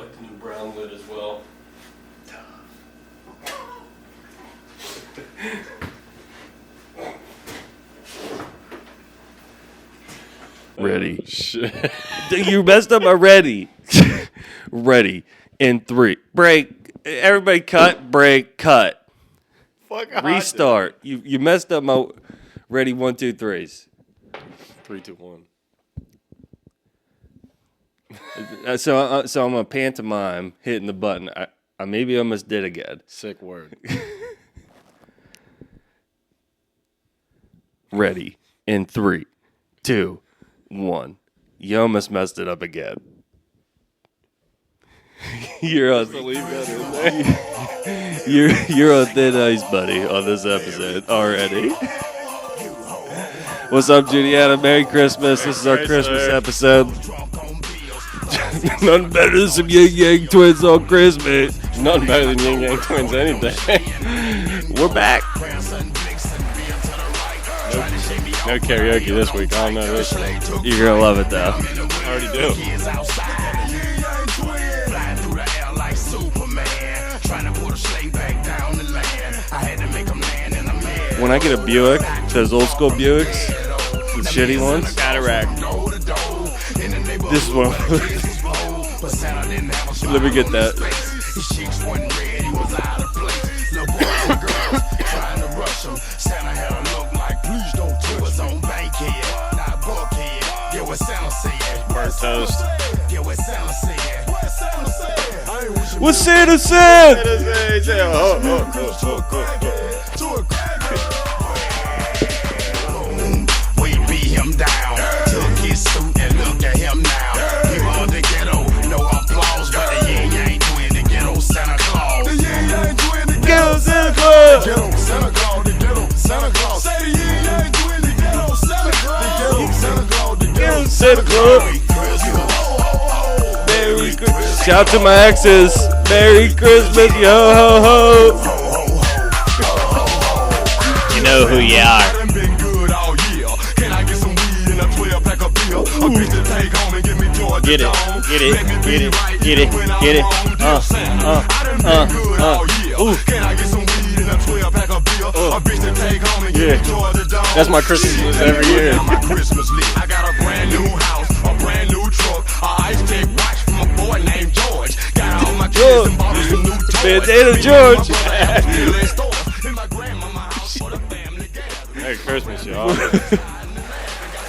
like the new brown lid as well. Ready. You messed up already. Ready. In 3. Break. Everybody cut. Break. Cut. Fuck. Restart. You messed up my... Ready. 1, 2, 3s. 3, 2, 1. So I'm a pantomime hitting the button. I maybe almost did again. Sick word. Ready. In 3, 2, 1. You almost messed it up again. You're on thin ice, buddy, on this episode already. What's up, Juliana? Merry Christmas. This is our Christmas episode. Nothing better than some Yin Yang Twins on Christmas. Nothing better than Yin Yang Twins any day. We're back. No karaoke this week. I don't know this. You're going to love it, though. I already do. When I get a Buick, those old school Buicks, the shitty ones, Cataract. this is one. Let me get that. Burnt toast. What's Santa said? We beat him down, took his suit and look at him now. He on the ghetto, no applause, but the Yin Yang Twin, the ghetto Santa Claus. The Yin Yang Twin, the ghetto Santa Claus. Ghetto Santa Claus, the ghetto Santa Claus. Say the Yin Yang Twin, the ghetto Santa Claus. The ghetto Santa Claus, the ghetto Santa Claus. Merry Christmas. Shout to my exes. Merry Christmas, yo ho ho. You know who you are. Get it. Yeah. That's my Christmas list every year. I got a brand new house, a brand new truck, a ice tech watch from a boy named George. Got all my kids and bought some new toys. Bandana George. Merry Christmas, y'all.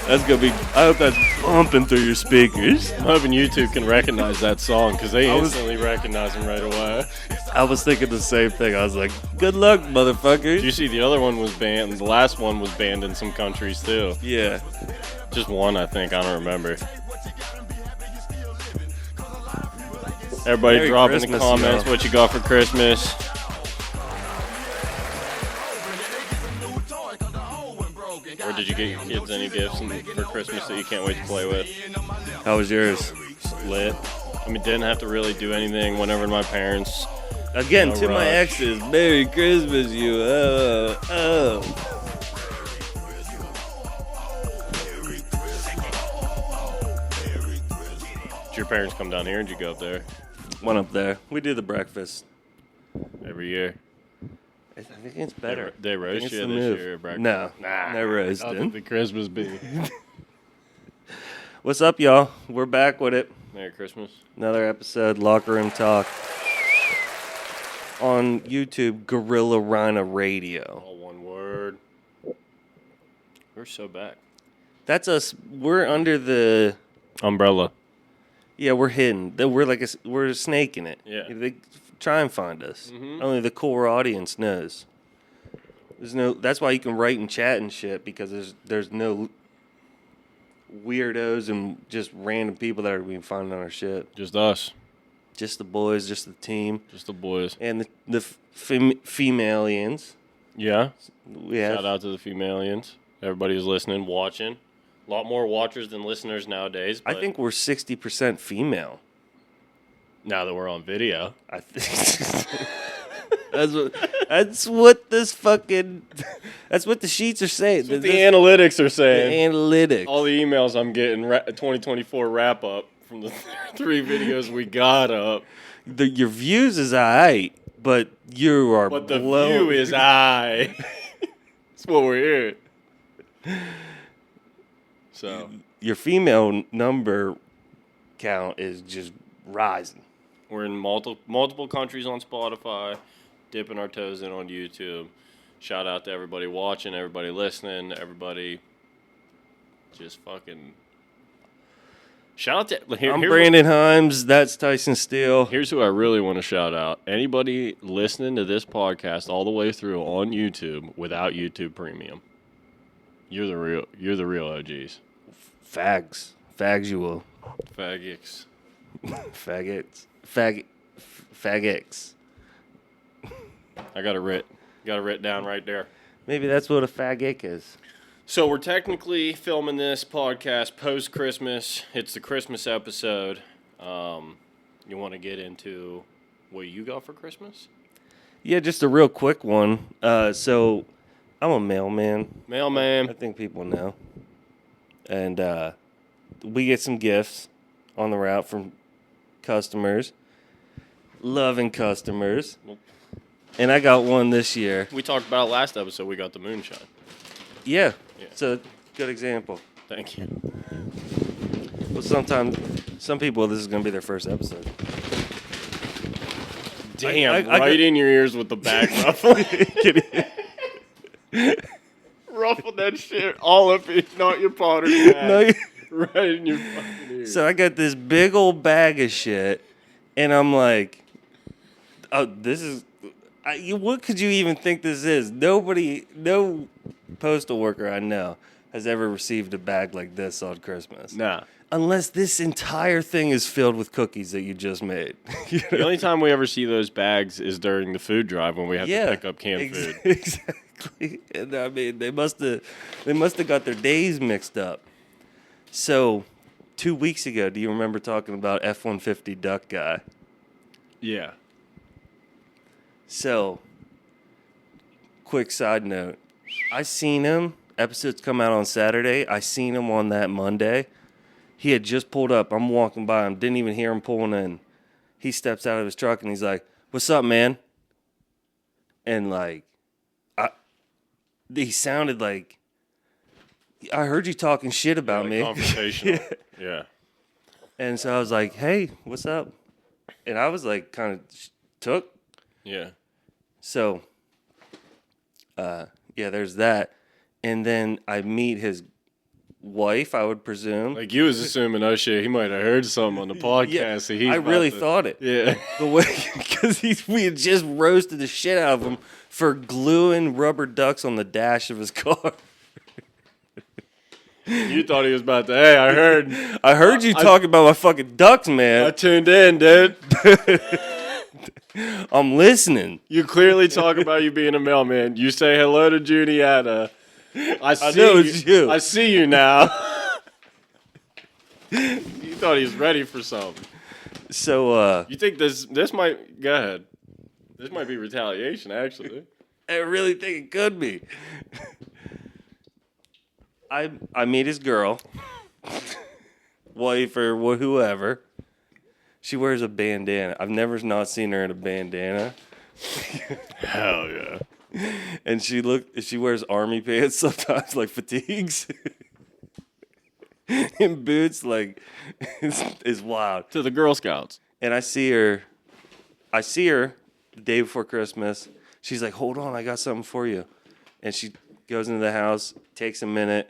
That's gonna be. I hope that's pumping through your speakers. I'm hoping YouTube can recognize that song because they instantly recognize him right away. I was thinking the same thing. I was like, "Good luck, motherfuckers." Did you see the other one was banned? The last one was banned in some countries too. Yeah. Just one, I think. I don't remember. Everybody Merry drop Christmas, in the comments what you got for Christmas. Or did you get your kids any gifts for Christmas that you can't wait to play with? How was yours? Lit. I mean, didn't have to really do anything whenever my parents... Again, No to my rush. exes, Merry Christmas, you. Did your parents come down here or did you go up there One up there. We do the breakfast. every year? I think it's better. They I think roast it's you the this move. year at breakfast? No, Nah. no That's roasting. the Christmas be. What's up, y'all? We're back with it. Merry Christmas. Another episode, Locker Room Talk. On YouTube, Gorilla Rhino Radio. All one word. We're so back. That's us. We're under the... Umbrella. Yeah, we're hidden. We're like we're a snake in it. Yeah. They try and find us. Mhm. Only the core audience knows. There's no. That's why you can write and chat and shit, because there's no weirdos and just random people that are being finding on our shit. Just us. Just the boys, just the team, Just the boys. and the femalians. Yeah. We have. Shout out to the femalians. Everybody who's listening, watching. A lot more watchers than listeners nowadays. I But think we're 60% female. now that we're on video. I think that's what this fucking that's what the sheets are saying. That's what the analytics are the saying. analytics. All the emails I'm getting, 2024 wrap up from the 3 videos we got up. Your views is alright, but you are But the blown. view is high. That's what we're hearing. So Your female number count is just rising. we're in multiple countries on Spotify, dipping our toes in on YouTube. Shout out to everybody watching, everybody listening, everybody just fucking. Shout out to I'm Brandon Himes. That's Tyson Steele. Here's who I really want to shout out. Anybody listening to this podcast all the way through on YouTube without YouTube Premium. You're the real OGs. Fags. Fagsual. Faggots. Faggots. Faggots. I got it writ down right there. Maybe that's what a faggot is. So we're technically filming this podcast post-Christmas. It's the Christmas episode. You want to get into what you got for Christmas? Yeah, just a real quick one. So I'm a mailman. I Mailman. think people know. And we get some gifts on the route from customers. Loving customers. And I got one this year. We talked about it last episode. We got the moonshine. Yeah. Yeah. It's a good example. Thank you. Well, some people, this is going to be their first episode. Damn, I right could- in your ears with the back ruffling. Ruffled that shit all up in, not your Potter's bag. No, you- Right in your fucking ears. So I got this big old bag of shit, and I'm like, oh, this is, what could you even think this is? No postal worker I know has ever received a bag like this on Christmas. Nah. Unless this entire thing is filled with cookies that you just made. You know? The only time we ever see those bags is during the food drive when we have to pick up canned food. Exactly. And I mean, they must have got their days mixed up. So, 2 weeks ago, do you remember talking about F-150 Duck Guy? Yeah. So, quick side note. I seen him. Episodes come out on Saturday. I seen him on that Monday. He had just pulled up. I'm walking by him. Didn't even hear him pulling in. He steps out of his truck and he's like, "What's up, man?" And like, he sounded like, "I heard you talking shit about me." Confrontational. Yeah. And so I was like, "Hey, what's up?" And I was like, kind of took. Yeah. So, yeah, there's that. And then I meet his wife, I would presume. Like you was assuming, oh shit, he might have heard something on the podcast. Yeah, so he's I about really to- thought it. Yeah. The way, because we had just roasted the shit out of him for gluing rubber ducks on the dash of his car. You thought he was about to, hey, I heard. I heard you talking about my fucking ducks, I man. tuned in, dude. I'm listening. You clearly talk about you being a mailman. You say hello to Juniata. I see know it's you. I see you now. You thought he was ready for something. So, You think this might go ahead. This might be retaliation, actually. I really think it could be. I meet his girl, wife or whoever. She wears a bandana. I've never not seen her in a bandana. Hell yeah. And she wears army pants sometimes, like fatigues. And boots, like, it's wild. To the Girl Scouts. And I see her the day before Christmas. She's like, "Hold on, I got something for you." And she goes into the house, takes a minute.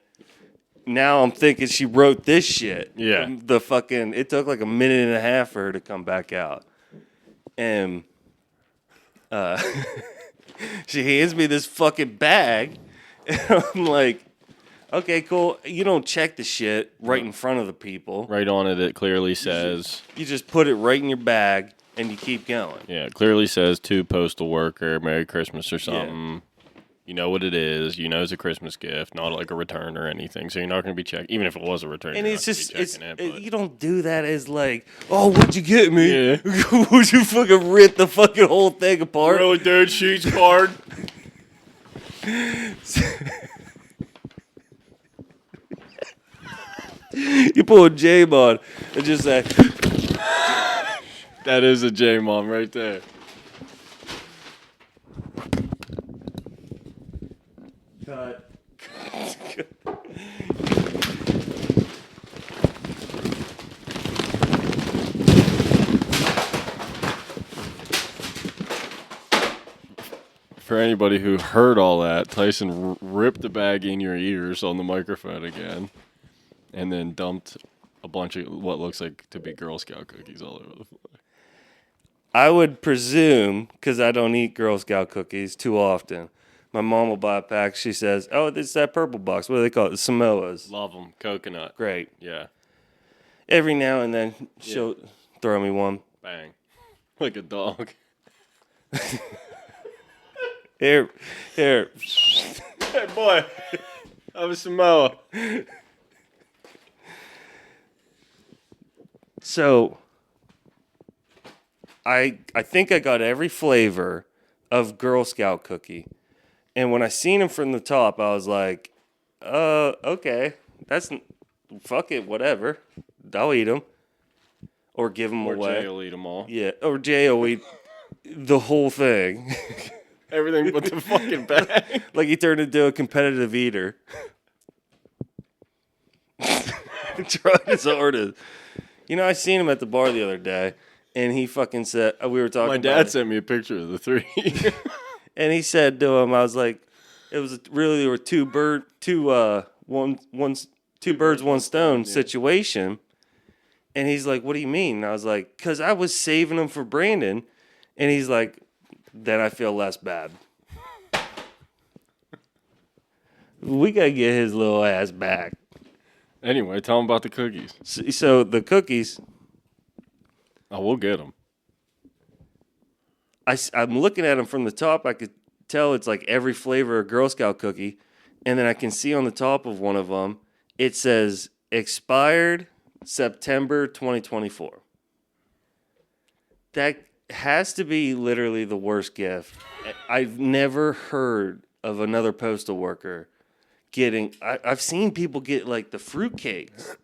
Now I'm thinking she wrote this shit. Yeah. It took like a minute and a half for her to come back out. And she hands me this fucking bag. And I'm like, okay, cool. You don't check the shit right in front of the people. Right on it clearly says, You just put it right in your bag and you keep going. yeah, it clearly says to postal worker, Merry Christmas or something. You know what it is. You know it's a Christmas gift, not like a return or anything. So you're not going to be checking. Even if it was a return, And you're it's not just, gonna be checking it. you don't do that as like, "Oh, what'd you get me?" Yeah. Would you fucking rip the fucking whole thing apart? Really, dude? Sheets card? You pull a J-Mod and just say, That is a J-Mom right there. cut. For anybody who heard all that, Tyson ripped the bag in your ears on the microphone again, and then dumped a bunch of what looks like to be Girl Scout cookies all over the floor. I would presume, because I don't eat Girl Scout cookies too often, my mom will buy a pack. She says, oh, it's that purple box. What do they call it? Samoas. Love them. Coconut. Great. Yeah. Every now and then, she'll throw me one. Bang. Like a dog. Here. Hey, boy. I was Samoa. So, I think I got every flavor of Girl Scout cookie. And when I seen them from the top, I was like, okay. Fuck it, whatever. I'll eat them. Or give them Or away. Jay will eat them all. Yeah, or Jay will eat the whole thing. Everything but the fucking bag. Like he turned into a competitive eater. Tried his hardest. You know, I seen him at the bar the other day, and he fucking said, we were talking My about dad it, sent me a picture of the three. and he said to him, I was like, it was really, there were two birds, one stone situation. And he's like, what do you mean? And I was like, because I was saving them for Brandon. And he's like, then I feel less bad. We got to get his little ass back. Anyway, tell him about the cookies. So the cookies, Oh, we'll get them. I'm looking at them from the top. I could tell it's like every flavor of Girl Scout cookie. And then I can see on the top of one of them, it says expired September 2024. That has to be literally the worst gift. I've never heard of another postal worker getting. I've seen people get like the fruitcakes,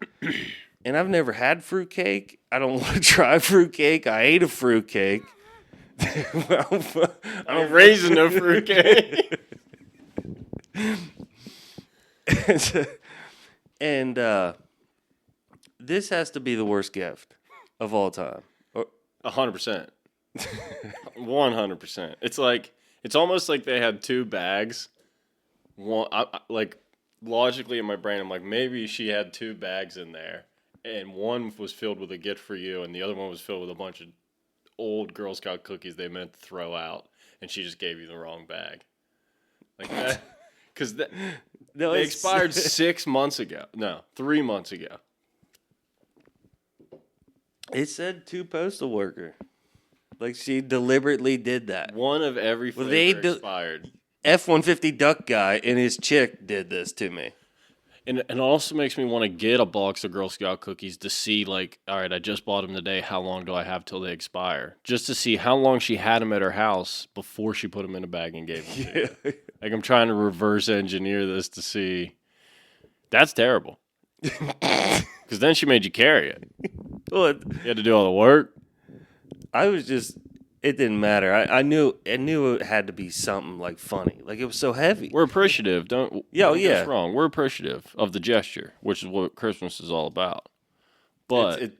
and I've never had fruitcake. I don't want to try fruitcake. I ate a fruitcake. I'm raising no fruitcake. and this has to be the worst gift of all time. 100%. 100%. It's like, it's almost like they had two bags. One, like, logically in my brain, I'm like, maybe she had two bags in there, and one was filled with a gift for you, and the other one was filled with a bunch of old Girl Scout cookies they meant to throw out, and she just gave you the wrong bag. Like that. Because they expired 6 months ago. No, 3 months ago. It said two postal worker. Like she deliberately did that. One of every flavor expired. F-150 duck guy and his chick did this to me. And it also makes me want to get a box of Girl Scout cookies to see, like, all right, I just bought them today. How long do I have till they expire? Just to see how long she had them at her house before she put them in a bag and gave them to you. Like, I'm trying to reverse engineer this to see. That's terrible. Because then she made you carry it. Well, You had to do all the work. It didn't matter. I knew it had to be something like funny. Like it was so heavy. We're appreciative. Don't Yeah, get us yeah. wrong. We're appreciative of the gesture, which is what Christmas is all about. But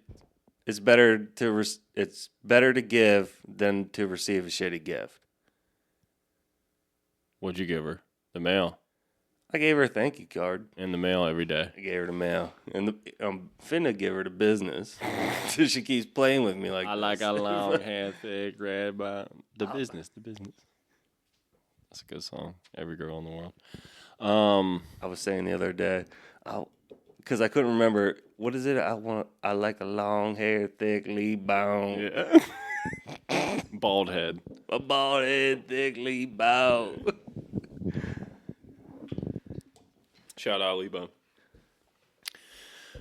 it's better to give than to receive a shitty gift. what'd you give her? The mail. I gave her a thank you card. In the mail every day. I gave her the mail, and I'm finna give her the business. So she keeps playing with me like I like this. a long hair, thick, red bottom. The business. That's a good song. Every girl in the world. I was saying the other day, because I couldn't remember what is it. I like a long hair, thickly bound. Yeah. Bald head. A bald head, thickly bound. Shout out Lebo.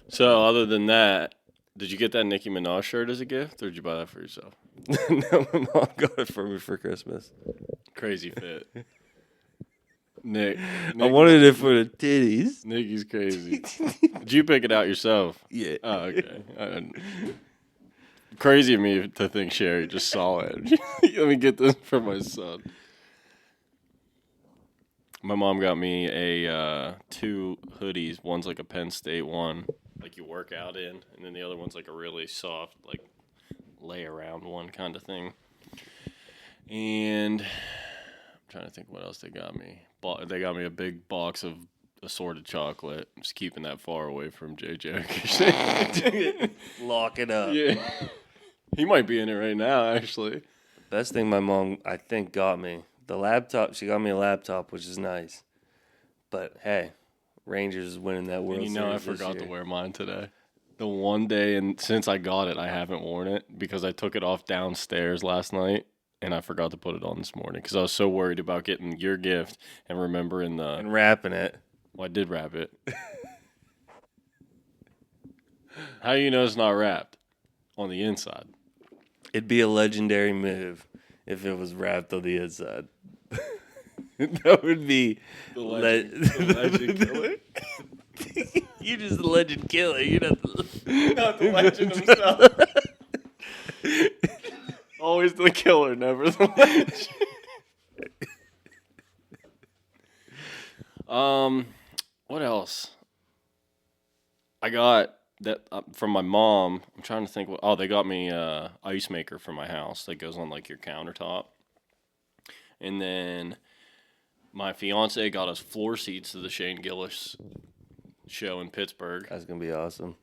So other than that, did you get that Nicki Minaj shirt as a gift, or did you buy that for yourself? No, my mom got it for me for Christmas. Crazy fit. Nick. I wanted it for the titties. Nikki's crazy. Did you pick it out yourself? Yeah. Oh, okay. Crazy of me to think Sherry just saw it. Let me get this for my son. My mom got me a 2 hoodies. One's like a Penn State one, like you work out in, and then the other one's like a really soft, like lay around one kind of thing. And I'm trying to think what else they got me. They got me a big box of assorted chocolate. I'm just keeping that far away from JJ. Lock it up. Yeah. He might be in it right now, actually. Best thing my mom, I think, got me. The laptop, she got me a laptop, which is nice. But, hey, Rangers is winning that World And Series I this forgot year. to wear mine today. The one day, and since I got it, I haven't worn it because I took it off downstairs last night, and I forgot to put it on this morning because I was so worried about getting your gift and remembering the... And wrapping it. Well, I did wrap it. How do you know it's not wrapped on the inside? It'd be a legendary move if it was wrapped on the inside. That would be the legend killer. You're just the legend killer. You're not the, Not the legend himself. Always the killer, never the legend. What else? I got that from my mom. I'm trying to think. They got me ice maker for my house that goes on like your countertop. And then my fiance got us floor seats to the Shane Gillis show in Pittsburgh. That's gonna be awesome.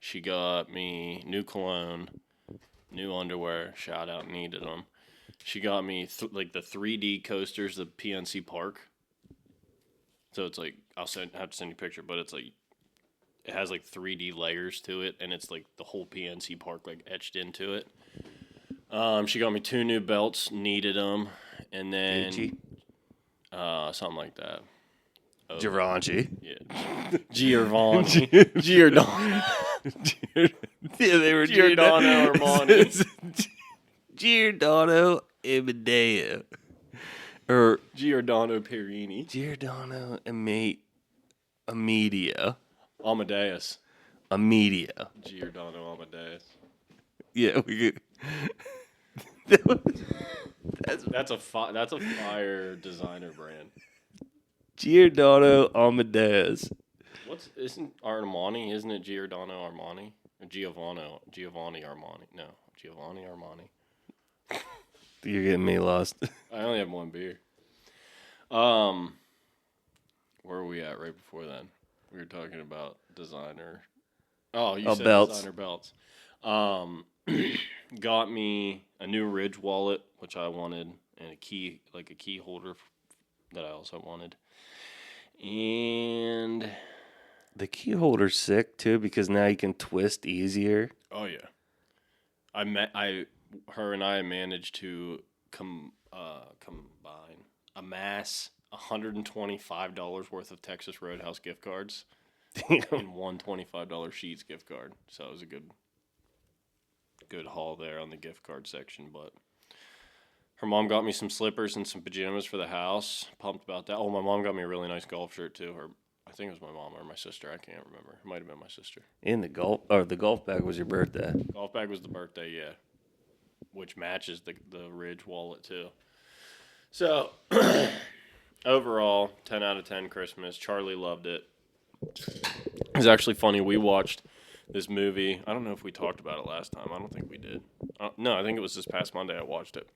She got me new cologne, new underwear. Shout out, needed them. She got me like the 3D coasters, the PNC Park. So it's like have to send you a picture, but it's like it has like 3D layers to it, and it's like the whole PNC Park like etched into it. She got me 2 new belts, needed them, and then Gucci? Something like that. Givenchy. Yeah, Giovanni, Giordano. Yeah, they were Giordano Armani. Giordano Amadeo. Or Giordano Perini. Giordano Amedia. Amadeus. Amedia. Giordano Amadeus. Yeah, we could. That's a fire designer brand. Giordano Amadeus. Isn't Armani? Isn't it Giordano Armani? Or Giovanni Armani? No, Giovanni Armani. You're getting me lost. I only have one beer. Where were we at right before then? We were talking about designer. Oh, you said belts. Designer belts. Got me a new Ridge wallet, which I wanted, and a key holder that I also wanted. And The key holder's sick too because now you can twist easier. oh yeah, her and I managed to amass $125 worth of Texas Roadhouse gift cards and one $25 Sheetz gift card. So it was a good haul there on the gift card section. But her mom got me some slippers and some pajamas for the house. Pumped about that. Oh, my mom got me a really nice golf shirt too. I think it was my mom or my sister. I can't remember. It might have been my sister. In the golf bag was your birthday. Golf bag was the birthday, yeah. Which matches the Ridge wallet too. So overall, 10 out of 10 Christmas. Charlie loved it. It's actually funny. We watched this movie. I don't know if we talked about it last time. I don't think we did. No, I think it was this past Monday I watched it.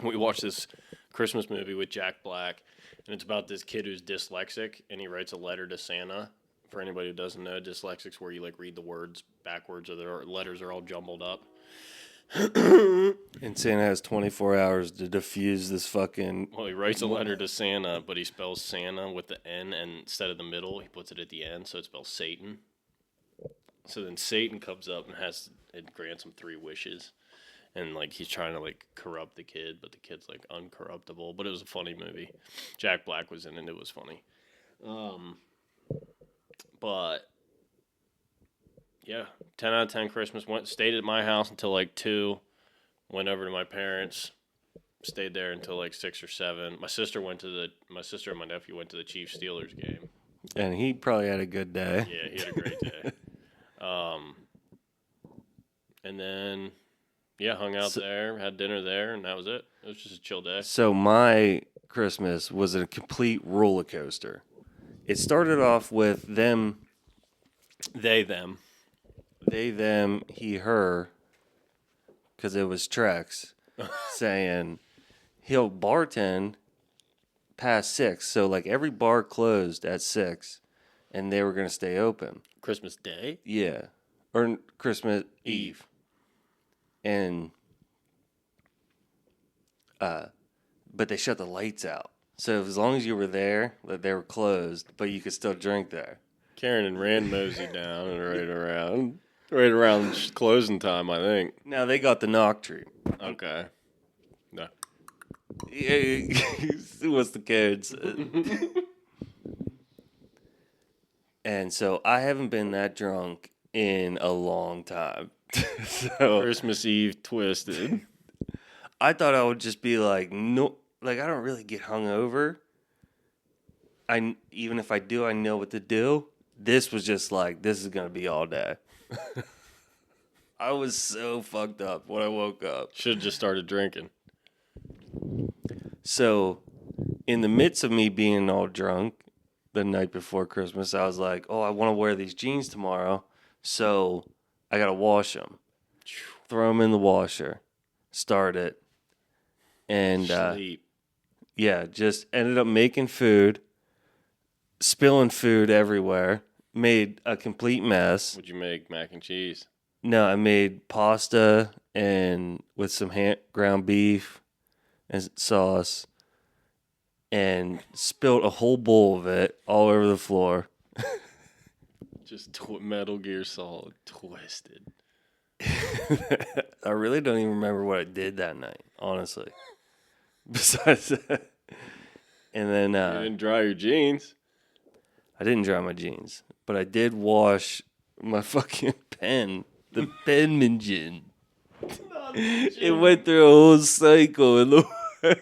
We watched this Christmas movie with Jack Black, and it's about this kid who's dyslexic, and he writes a letter to Santa. For anybody who doesn't know, dyslexic's where you like read the words backwards or the letters are all jumbled up. And Santa has 24 hours to defuse this fucking... Well, he writes a letter to Santa, but he spells Santa with the N, and instead of the middle, he puts it at the end, so it spells Satan. So then Satan comes up and grants him 3 wishes. And, like, he's trying to, like, corrupt the kid, but the kid's, like, uncorruptible. But it was a funny movie. Jack Black was in it. It was funny. But, yeah, 10 out of 10 Christmas. Stayed at my house until, like, 2. Went over to my parents. stayed there until like 6 or 7. My sister and my nephew went to the Chiefs Steelers game. And he probably had a good day. Yeah, he had a great day. And then, yeah, hung out there, had dinner there, and that was it. It was just a chill day. So my Christmas was a complete roller coaster. It started off with them, Them. he, her, because it was Trex, saying he'll bartend past 6. So, like, every bar closed at 6, and they were going to stay open. Christmas Day? Yeah. Or Christmas Eve. And, but they shut the lights out. So as long as you were there, that they were closed, but you could still drink there. Karen and Rand moseyed down and right around closing time, I think. Now they got the knock tree. Okay. No. What's the codes? And so I haven't been that drunk in a long time. So Christmas Eve twisted. I thought I would just be like, no, like I don't really get hungover. Even if I do, I know what to do. This was just like, this is gonna be all day. I was so fucked up when I woke up. Should have just started drinking. So, in the midst of me being all drunk the night before Christmas, I was like, oh, I want to wear these jeans tomorrow. So, I got to wash them. Throw them in the washer. Start it. And, Sleep. yeah, just ended up making food. Spilling food everywhere. Made a complete mess. Would you make mac and cheese? No, I made pasta and with some ground beef and sauce, and spilled a whole bowl of it all over the floor. Just Metal Gear Solid twisted. I really don't even remember what I did that night, honestly. Besides that, and then You didn't dry your jeans. I didn't dry my jeans, but I did wash my fucking pen, the penmanship. It went through a whole cycle and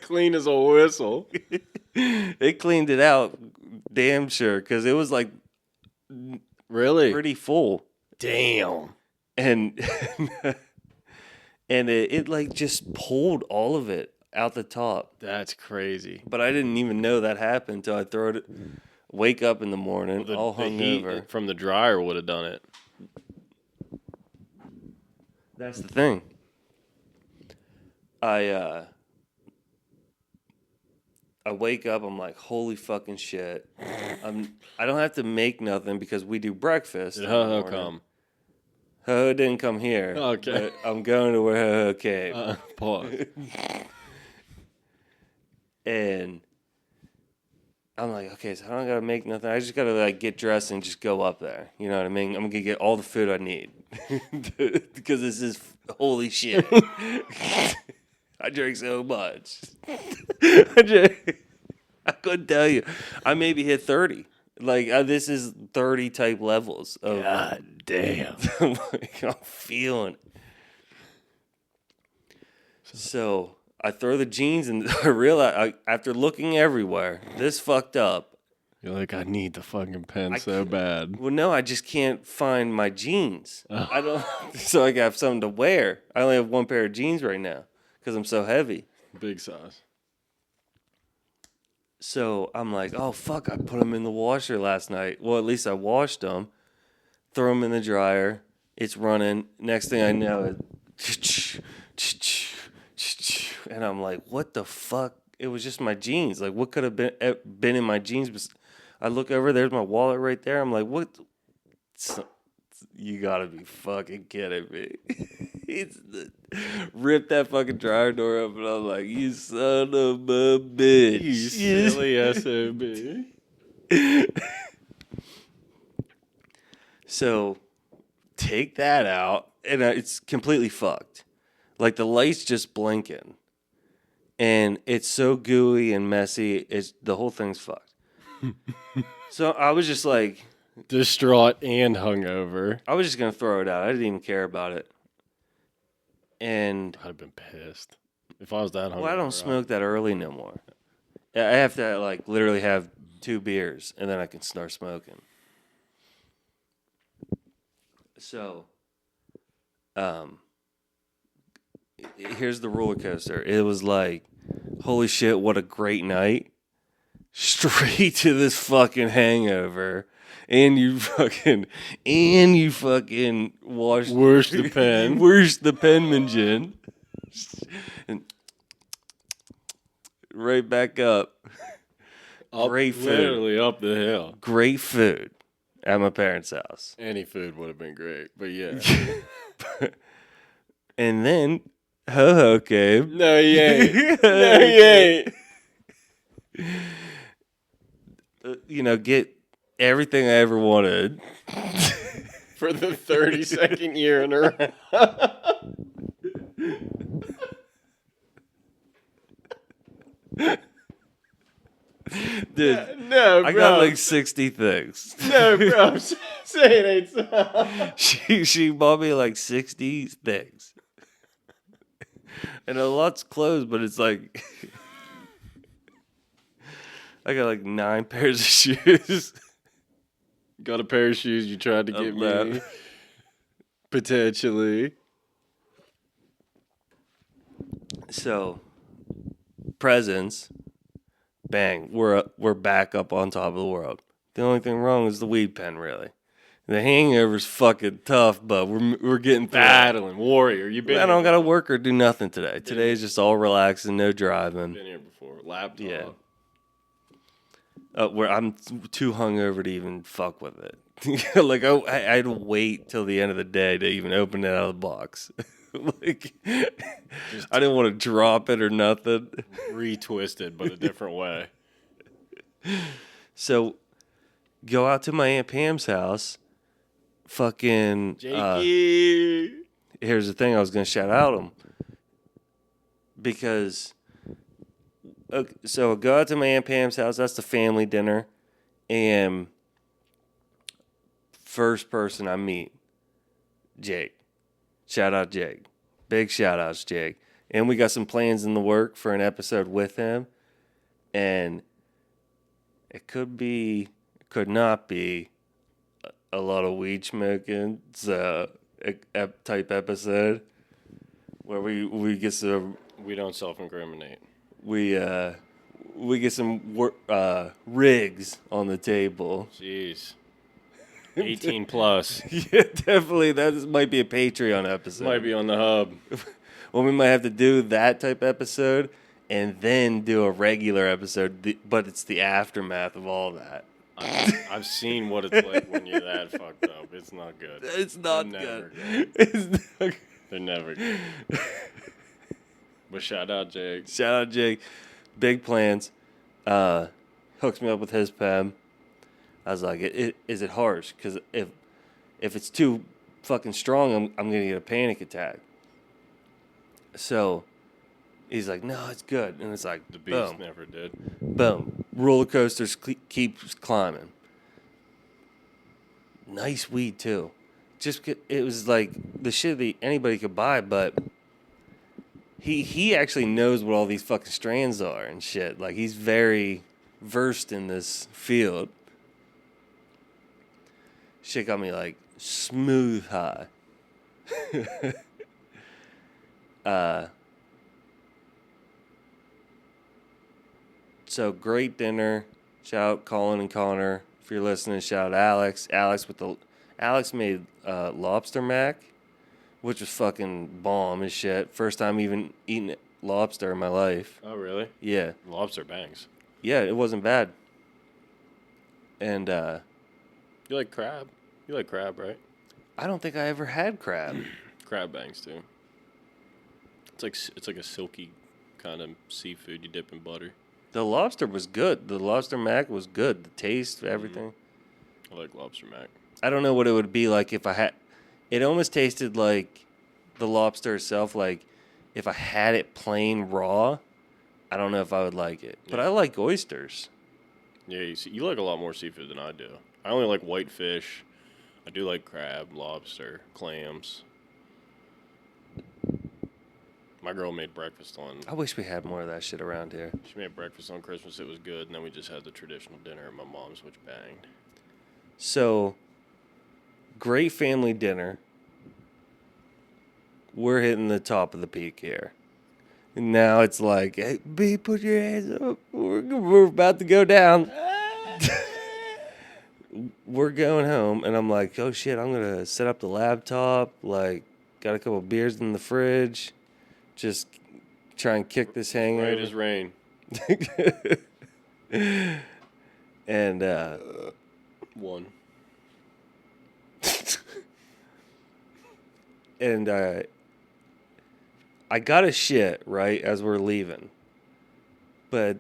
Clean as a whistle. it cleaned it out, damn sure, because it was like Really? pretty full, Damn. and and it like just pulled all of it out the top. That's crazy. But I didn't even know that happened until I throw it. Wake up in the morning, all The heat hungover. from the dryer would have done it. That's the thing. I wake up, I'm like, holy fucking shit. I don't have to make nothing because we do breakfast. Did in the Ho-Ho morning. come? Ho-Ho didn't come here. Okay. But I'm going to where Ho-Ho came. Pause. And I'm like, okay, so I don't gotta make nothing. I just gotta like get dressed and just go up there. You know what I mean? I'm gonna get all the food I need because this is holy shit. I drink so much. I couldn't tell you. I maybe hit 30. Like this is 30 type levels of. God damn. Like, I'm feeling it. So I throw the jeans and I realize after looking everywhere, this fucked up. You're like, I need the fucking pen so bad. Well, no, I just can't find my jeans. I don't. So I have something to wear. I only have one pair of jeans right now because I'm so heavy. Big size. So I'm like, oh fuck! I put them in the washer last night. Well, at least I washed them. Throw them in the dryer. It's running. Next thing I know, and I'm like, what the fuck? It was just my jeans. Like, what could have been in my jeans? I look over, there's my wallet right there. I'm like, what? You gotta be fucking kidding me. Rip that fucking dryer door up, and I'm like, you son of a bitch. You silly SOB. So, take that out, and it's completely fucked. Like, the light's just blinking. And it's so gooey and messy, the whole thing's fucked. So I was just like... Distraught and hungover. I was just going to throw it out. I didn't even care about it. And... I'd have been pissed. If I was that hungry. Well, I don't smoke that early no more. I have to like literally have 2 beers and then I can start smoking. So, here's the roller coaster. It was like, holy shit, what a great night. Straight to this fucking hangover. And you fucking washed Worst the pen. Worst the Penman and right back up. Great food. Literally up the hill. Great food at my parents' house. Any food would have been great, but yeah. And then Ho-Ho came. No, he ain't. No, he ain't. Get everything I ever wanted. For the 32nd year in a row. Dude, No, bro. I got like 60 things. No, bro. Say it ain't so. She bought me like 60 things. And a lot's clothes, but it's like I got like 9 pairs of shoes. Got a pair of shoes you tried to get me. Left. Potentially. So, presents, bang, we're back up on top of the world. The only thing wrong is the weed pen, really. The hangover's fucking tough, but we're getting through it. Battling. Warrior. You've been I don't gotta work or do nothing today. Today is just all relaxing, no driving. Been here before. Laptop. Yeah. Where I'm too hungover to even fuck with it. Like I'd wait till the end of the day to even open it out of the box. Like I didn't want to drop it or nothing. Retwisted, but a different way. So go out to my Aunt Pam's house. Fucking Jakey. here's the thing, I was gonna shout out him because so I go out to my Aunt Pam's house. That's the family dinner, and first person I meet, Jake. Shout out Jake. Big shout outs, Jake. And we got some plans in the work for an episode with him, and it could not be a lot of weed smoking. It's a type episode where we get some. We don't self-incriminate. We get some rigs on the table. Jeez. 18 plus. Yeah, definitely. That might be a Patreon episode. Might be on the hub. Well, we might have to do that type episode and then do a regular episode, but it's the aftermath of all that. I've seen what it's like when you're that fucked up. It's not good. It's not They're good. never It's not good. They're never good. But shout out Jake. Shout out Jake. Big plans. Hooks me up with his pen. I was like, is it harsh? Because if it's too fucking strong, I'm going to get a panic attack. So he's like, no, it's good. And it's like, The beast boom, never did. boom. Roller coasters keeps climbing. Nice weed, too. It was like the shit that anybody could buy, but he actually knows what all these fucking strands are and shit. Like, he's very versed in this field. Shit got me like smooth high. So great dinner. Shout out Colin and Connor. If you're listening, shout out Alex. Alex made lobster mac, which was fucking bomb as shit. First time even eating lobster in my life. Oh, really? Yeah. Lobster bangs. Yeah, it wasn't bad. And You like crab? You like crab, right? I don't think I ever had crab. Crab bangs, too. It's like a silky kind of seafood you dip in butter. The lobster was good. The lobster mac was good. The taste, everything. I like lobster mac. I don't know what it would be like if I had. It almost tasted like the lobster itself. Like if I had it plain raw, I don't know if I would like it. But I like oysters. Yeah, you like a lot more seafood than I do. I only like white fish. I do like crab, lobster, clams. My girl made breakfast on. I wish we had more of that shit around here. She made breakfast on Christmas. It was good, and then we just had the traditional dinner at my mom's, which banged. So, great family dinner. We're hitting the top of the peak here. And now it's like, hey, B, put your hands up. We're about to go down. We're going home, and I'm like, oh shit, I'm gonna set up the laptop. Like, got a couple beers in the fridge. Just try and kick this hangover. Right as rain. And One. and I got a shit right as we're leaving, but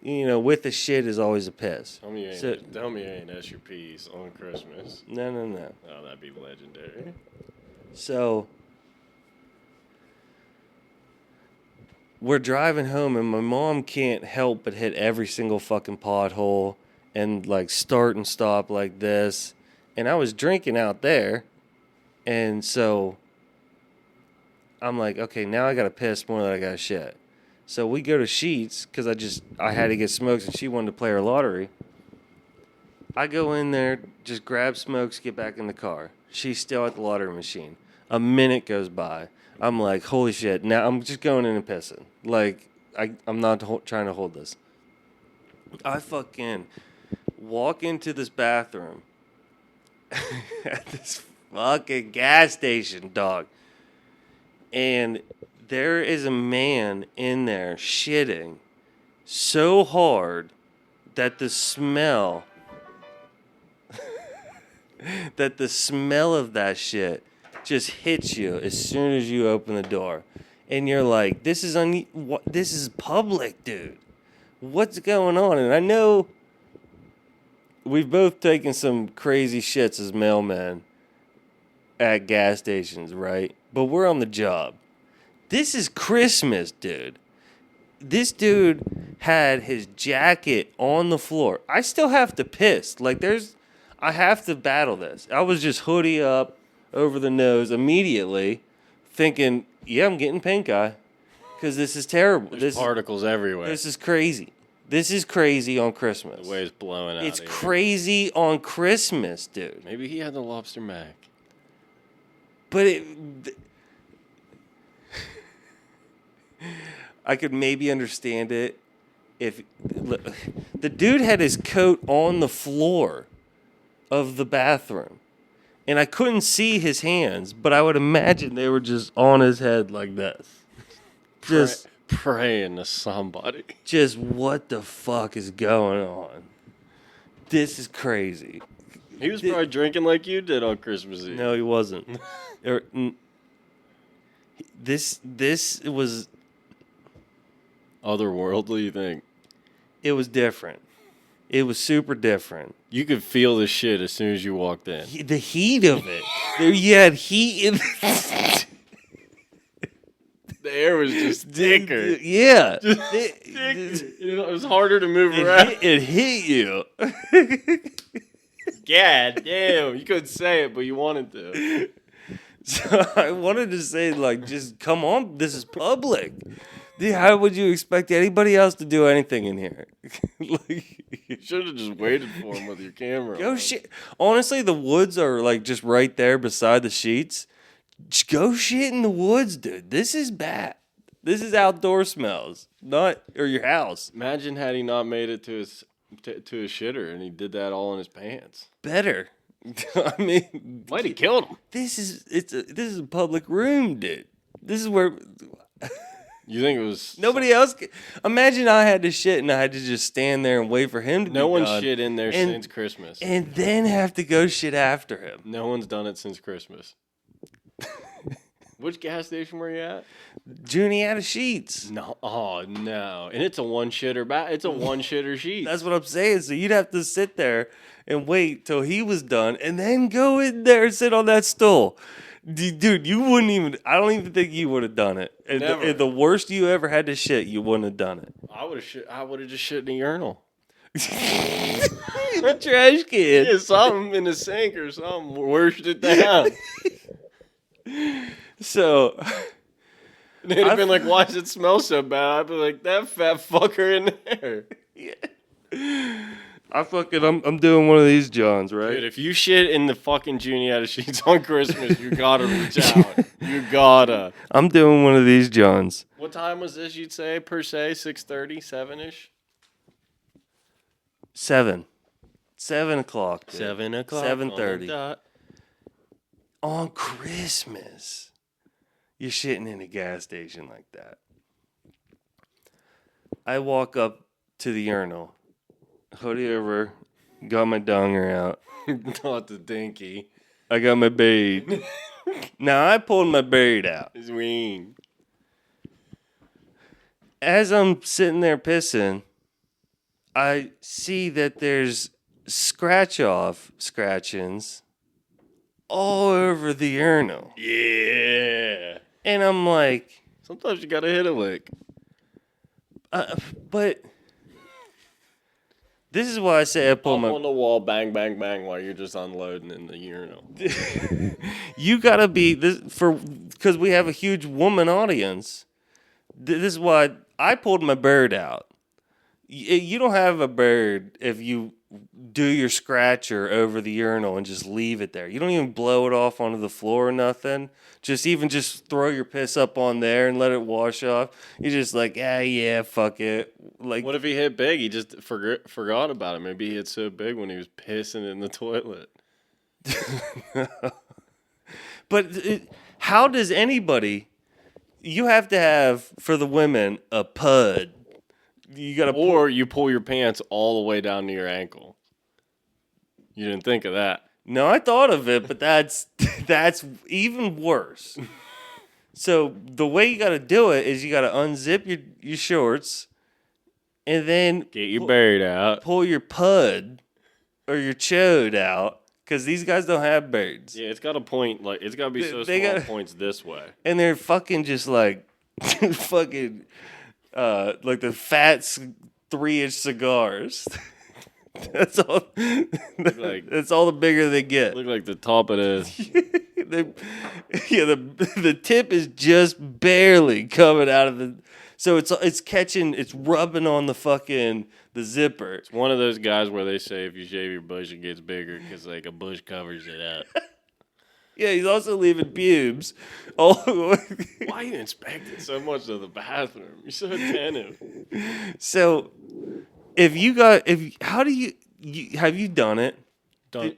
you know, with the shit is always a piss. Tell me you ain't S your P's on Christmas. No. Oh, that'd be legendary. So we're driving home, and my mom can't help but hit every single fucking pothole and like start and stop like this. And I was drinking out there, and so I'm like, okay, now I gotta piss more than I gotta shit. So we go to Sheetz because I had to get smokes, and she wanted to play her lottery. I go in there, just grab smokes, get back in the car. She's still at the lottery machine. A minute goes by. I'm like, holy shit. Now I'm just going in and pissing. Like, I'm not trying to hold this. I fucking walk into this bathroom at this fucking gas station, dog. And there is a man in there shitting so hard that the smell of that shit just hits you as soon as you open the door. And you're like, this is public, dude. What's going on? And I know we've both taken some crazy shits as mailmen at gas stations, right? But we're on the job. This is Christmas, dude. This dude had his jacket on the floor. I still have to piss. I have to battle this. I was just hoodie up over the nose immediately, thinking, yeah, I'm getting pink eye. Because this is terrible. There's particles everywhere. This is crazy. This is crazy on Christmas. The way it's blowing out. It's crazy on Christmas, dude. Maybe he had the lobster mac. But I could maybe understand it if the dude had his coat on the floor of the bathroom, and I couldn't see his hands, but I would imagine they were just on his head like this. Just praying to somebody. Just what the fuck is going on? This is crazy. He was probably drinking like you did on Christmas Eve. No, he wasn't. This was otherworldly, you think? It was different. It was super different. You could feel the shit as soon as you walked in. The heat of it. You had heat in the air was just thicker. Yeah. It was harder to move around. It hit you. God damn. You couldn't say it, but you wanted to. So I wanted to say, like, just come on. This is public. Dude, how would you expect anybody else to do anything in here? You should have just waited for him with your camera. Go shit. Honestly, the woods are like just right there beside the sheets. Just go shit in the woods, dude. This is bad. This is outdoor smells, or your house. Imagine had he not made it to his shitter and he did that all in his pants. Better. I mean, might have killed him. This is a public room, dude. This is where. You think it was nobody else? Imagine I had to shit and I had to just stand there and wait for him to. No one's shit in there since Christmas, and then have to go shit after him. No one's done it since Christmas. Which gas station were you at? Juniata Sheetz. No, oh no, and it's a one shitter It's a one shitter sheet. That's what I'm saying. So you'd have to sit there and wait till he was done, and then go in there and sit on that stool. Dude, you wouldn't even. I don't even think you would have done it. And the worst you ever had to shit, you wouldn't have done it. I would have just shit in a urinal. A trash can. Yeah, something in the sink or something. Worst it down. So They'd have been like, why does it smell so bad? I'd be like, that fat fucker in there. I'm doing one of these Johns, right? Dude, if you shit in the fucking Juniata sheets on Christmas, you gotta reach out. You gotta. I'm doing one of these Johns. What time was this, you'd say, per se? 6:30, 7-ish? 7 o'clock. Dude. 7 o'clock. 7:30. On Christmas. You're shitting in a gas station like that. I walk up to the urinal. Hoodie over. Got my donger out. Not the dinky. I got my bead. Now I pulled my beard out. It's ween. As I'm sitting there pissing, I see that there's scratchings all over the urinal. Yeah. And I'm like, Sometimes you gotta hit a lick. but this is why I say I pull Up my... on the wall, bang, bang, bang, while you're just unloading in the urinal. You gotta be this because we have a huge woman audience. This is why I pulled my bird out. You don't have a bird if you do your scratcher over the urinal and just leave it there. You don't even blow it off onto the floor or nothing. Just throw your piss up on there and let it wash off. You're just like, yeah, fuck it. Like, What if he hit big? He just forgot about it. Maybe he hit so big when he was pissing in the toilet. but how does anybody? You have to have for the women a pud. You gotta Or you pull your pants all the way down to your ankle. You didn't think of that. No, I thought of it, but that's even worse. So the way you got to do it is you got to unzip your shorts, and then Get your bird out. pull your pud or your chode out, because these guys don't have birds, Yeah, it's got a point. Like it's got to be so They small. gotta- Points this way. and they're fucking just like fucking like the fat 3-inch cigars. That's all. That's all the bigger they get. Look like the top of this. The tip is just barely coming out of the. So it's rubbing on the zipper. It's one of those guys where they say if you shave your bush, it gets bigger because like a bush covers it up. Yeah, he's also leaving pubes. Oh, Why are you inspecting so much of the bathroom? You're so attentive. so have you done it?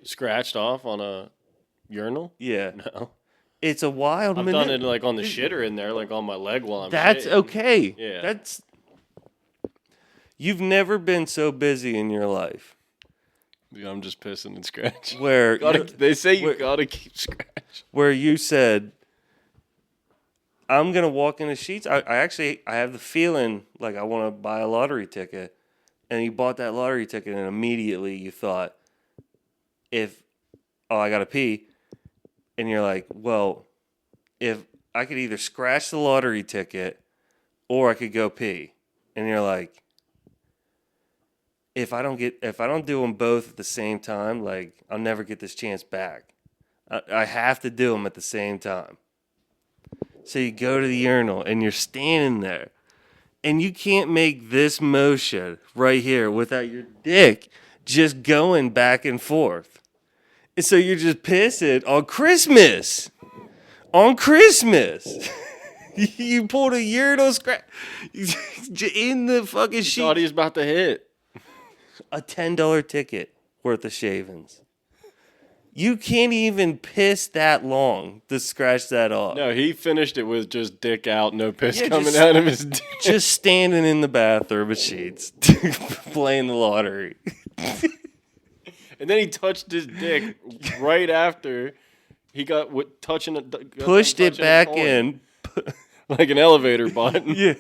Scratched off on a urinal? Yeah, No. it's a wild. I've done it like on the shitter in there, like on my leg while I'm That's shitting. okay. Yeah. You've never been so busy in your life Yeah, I'm just pissing and scratching. where They say you where- gotta keep scratching. where you said, I'm gonna walk in the sheets. I have the feeling like I want to buy a lottery ticket, and you bought that lottery ticket, and immediately you thought, I gotta pee, and you're like, well, if I could either scratch the lottery ticket, or I could go pee, and you're like, if I don't do them both at the same time, like I'll never get this chance back. I have to do them at the same time. So you go to the urinal and you're standing there, and you can't make this motion right here without your dick just going back and forth. And so you're just pissing on Christmas. On Christmas. You pulled a urinal scratch in the fucking sheet. Thought he was about to hit. A $10 ticket worth of shavings. You can't even piss that long to scratch that off. No, he finished it with just dick out, no piss Yeah, coming just- out of his dick. Just standing in the bathroom with sheets, playing the lottery. And then he touched his dick right after he got touching it. Pushed it back in. like an elevator button. Yeah.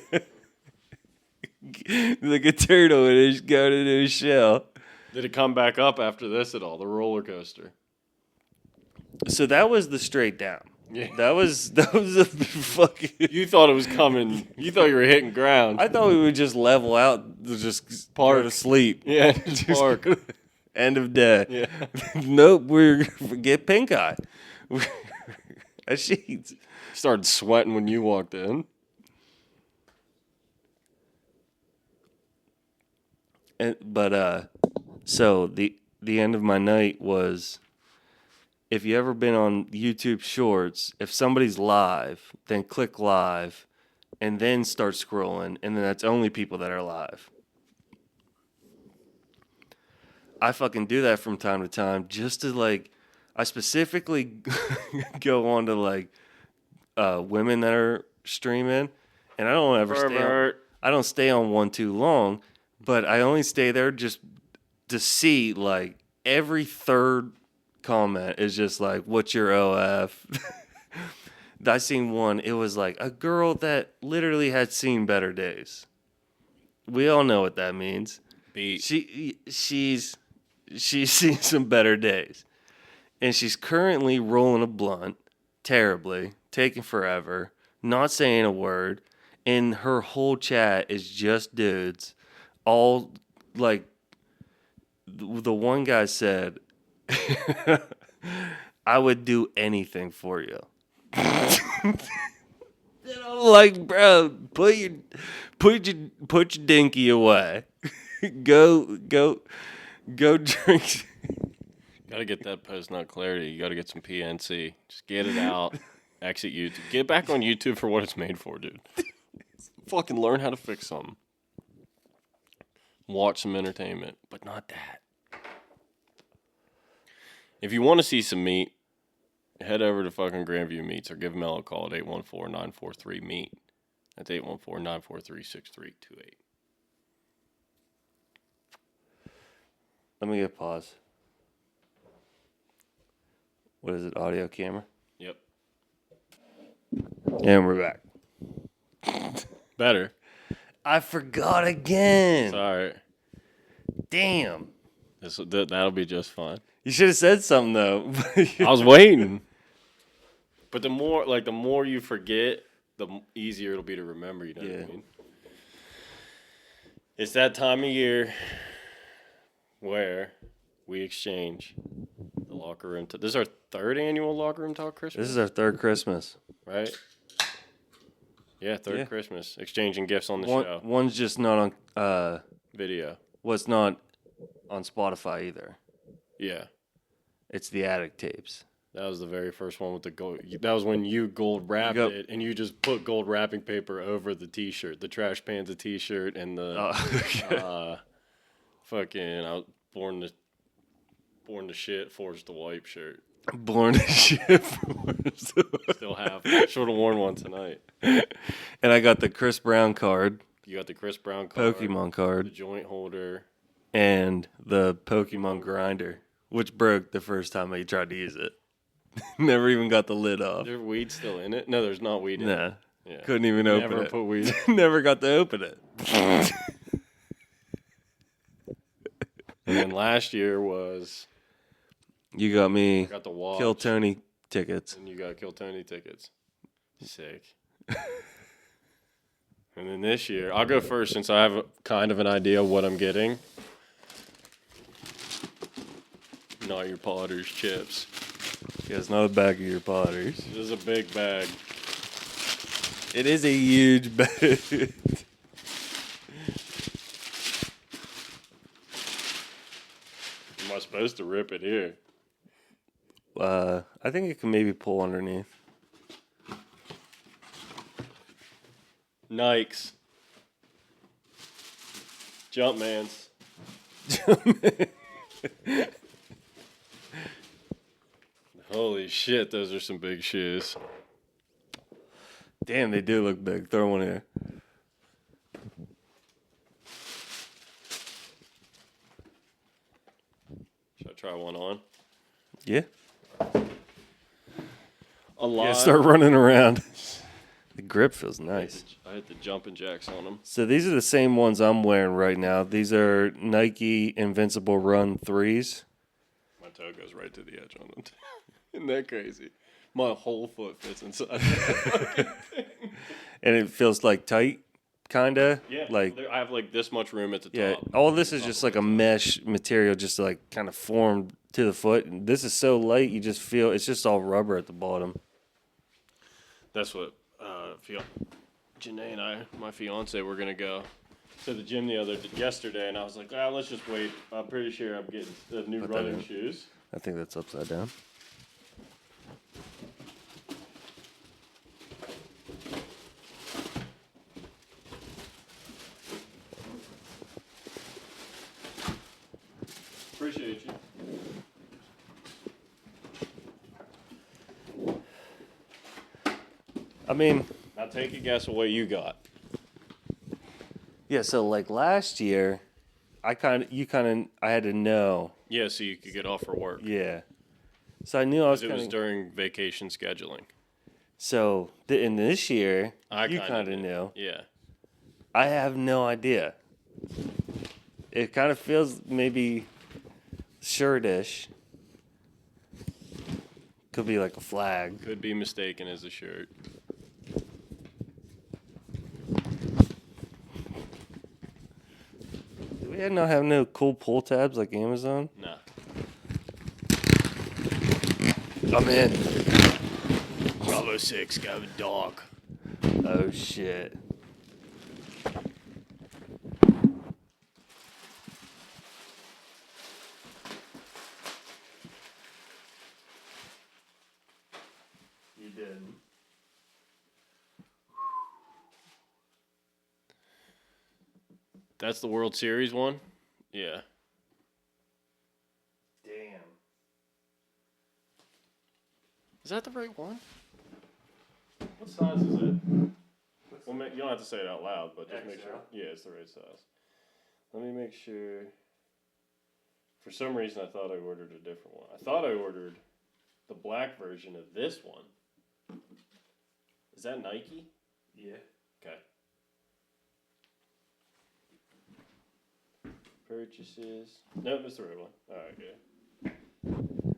Like a turtle when it's going into his shell. Did it come back up after this at all? The roller coaster. So that was the straight down. Yeah. That was a fucking. You thought it was coming. You thought you were hitting ground. I thought we would just level out, just Park. go to sleep. Yeah, just park. End of day. Yeah. Nope, get pink eye. A sheets. Started sweating when you walked in. So the end of my night was, if you ever been on YouTube Shorts, if somebody's live, then click live, and then start scrolling, and then that's only people that are live. I fucking do that from time to time just to like, I specifically go on to like women that are streaming, and I don't ever I don't stay on one too long, but I only stay there just to see like every third comment is just like, "What's your OF?" I seen one. It was like a girl that literally had seen better days. We all know what that means. She's seen some better days, and she's currently rolling a blunt, terribly, taking forever, not saying a word, and her whole chat is just dudes, all like. The one guy said, "I would do anything for you." And I'm like, bro, put your dinky away. Go drink. Gotta get that post nut clarity. You gotta get some PNC. Just get it out. Exit YouTube. Get back on YouTube for what it's made for, dude. Fucking learn how to fix something. Watch some entertainment, but not that. If you want to see some meat, head over to fucking Grandview Meats or give Mel a call at 814-943-MEAT. That's 814-943-6328. Let me get pause. What is it, audio camera? Yep. And we're back. Better. I forgot again. It's all right. Damn. That'll be just fine. You should have said something though. I was waiting. But the more you forget, the easier it'll be to remember. You know what I mean? It's that time of year where we exchange the locker room. This is our third annual locker room talk Christmas. This is our third Christmas, right? Yeah, third Christmas. Exchanging gifts on the show. One's just not on video. Well, it's not on Spotify either. Yeah. It's the Attic Tapes. That was the very first one with the gold. That was when you gold wrapped it, and you just put gold wrapping paper over the T-shirt, the Trash Panda T-shirt, and the fucking I was born to shit, forged to wipe shirt. Born to shit. Still have. Should have worn one tonight. And I got the Chris Brown card. You got the Chris Brown card, Pokemon card, the joint holder, and the Pokemon grinder, which broke the first time I tried to use it. Never even got the lid off. There's weed still in it? No, there's not weed in it. Yeah. Couldn't even open it. Never put weed. Never got to open it. And then last year was... You got me got the watch, Kill Tony tickets. And you got Kill Tony tickets. Sick. And then this year, I'll go first since I have kind of an idea of what I'm getting. Not your Potter's chips. Yeah, it's not a bag of your Potters. It is a big bag. It is a huge bag. Am I supposed to rip it here? I think it can maybe pull underneath. Nikes. Jumpmans. Holy shit, those are some big shoes. Damn, they do look big. Throw one here. Should I try one on? Yeah. A lot. Yeah, start running around. The grip feels nice. I hit the jumping jacks on them. So these are the same ones I'm wearing right now. These are Nike Invincible Run 3s. My toe goes right to the edge on them. Isn't that crazy? My whole foot fits inside. And it feels like tight, kind of. Yeah, like I have like this much room at the yeah. top. All this is just like a mesh material, just to like kind of form to the foot. And this is so light, you just feel it's just all rubber at the bottom. That's what Janae and I, my fiance, we're gonna go to the gym yesterday, and I was like, let's just wait. I'm pretty sure I'm getting the new Put that running in. shoes. I think that's upside down. Appreciate you. I mean, Now take a guess of what you got. yeah. So like last year, I had to know. Yeah, so you could get off for work. Yeah. So I knew I was It was kind of. during vacation scheduling. So in this year, I you kinda kind of knew. knew. Yeah. I have no idea. It kind of feels maybe shirtish. Could be like a flag. Could be mistaken as a shirt. Do we not have no cool pull tabs like Amazon? Nah. I'm in. Bravo 6, go dog. Oh shit. You didn't. That's the World Series one? Yeah. Damn. Is that the right one? What size is it? Well, you don't have to say it out loud, but just make sure. XL? Yeah, it's the right size. Let me make sure. For some reason, I thought I ordered a different one. I thought I ordered the black version of this one. Is that Nike? Yeah. Okay. Purchases. Nope, that's the right one. All right, yeah.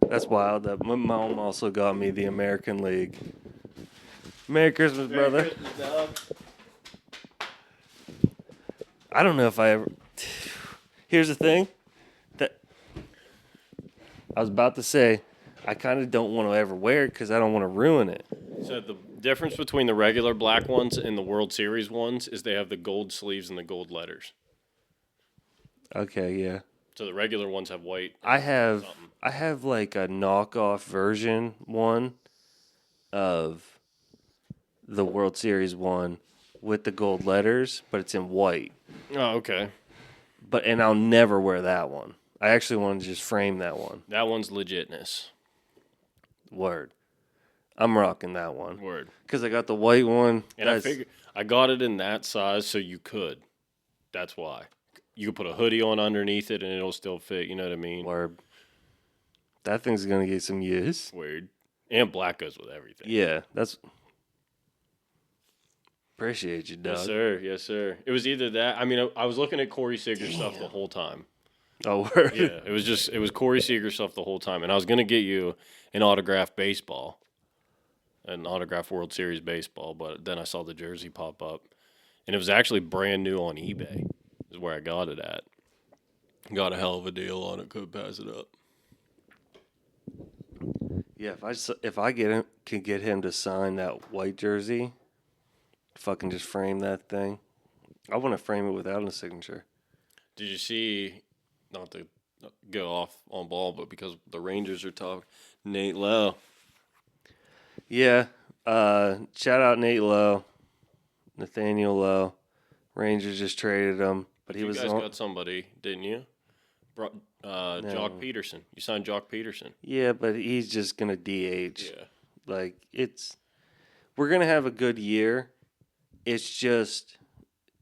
That's wild. That my mom also got me the American League. Merry Christmas, brother. Merry Christmas, dog. I don't know if I ever. Here's the thing. That I was about to say, I kind of don't want to ever wear it because I don't want to ruin it. So the difference between the regular black ones and the World Series ones is they have the gold sleeves and the gold letters. Okay, yeah. So the regular ones have white. I have Something. like a knockoff version one of the World Series one with the gold letters, but it's in white. Oh, okay. And I'll never wear that one. I actually want to just frame that one. That one's legitness. Word. I'm rocking that one. Word. Because I got the white one. And I figured I got it in that size so you could. That's why. You could put a hoodie on underneath it and it'll still fit. You know what I mean? Word. That thing's going to get some use. Weird. And black goes with everything. Yeah, that's. Appreciate you, Doug. Yes, sir. Yes, sir. It was either that. I mean, I was looking at Corey Seager stuff the whole time. Oh, word. Yeah, it was Corey Seager stuff the whole time. And I was going to get you an autographed baseball, an autographed World Series baseball, but then I saw the jersey pop up. And it was actually brand new on eBay, is where I got it at. Got a hell of a deal on it. Could pass it up. Yeah, if I can get him to sign that white jersey, fucking just frame that thing. I want to frame it without a signature. Did you see, not to go off on ball, but because the Rangers are talking, Nate Lowe. Yeah, shout out Nate Lowe, Nathaniel Lowe. Rangers just traded him, but he You was guys on. got somebody, didn't you? Jock Peterson. You signed Jock Peterson. Yeah, but he's just gonna DH. Yeah. Like we're gonna have a good year. It's just,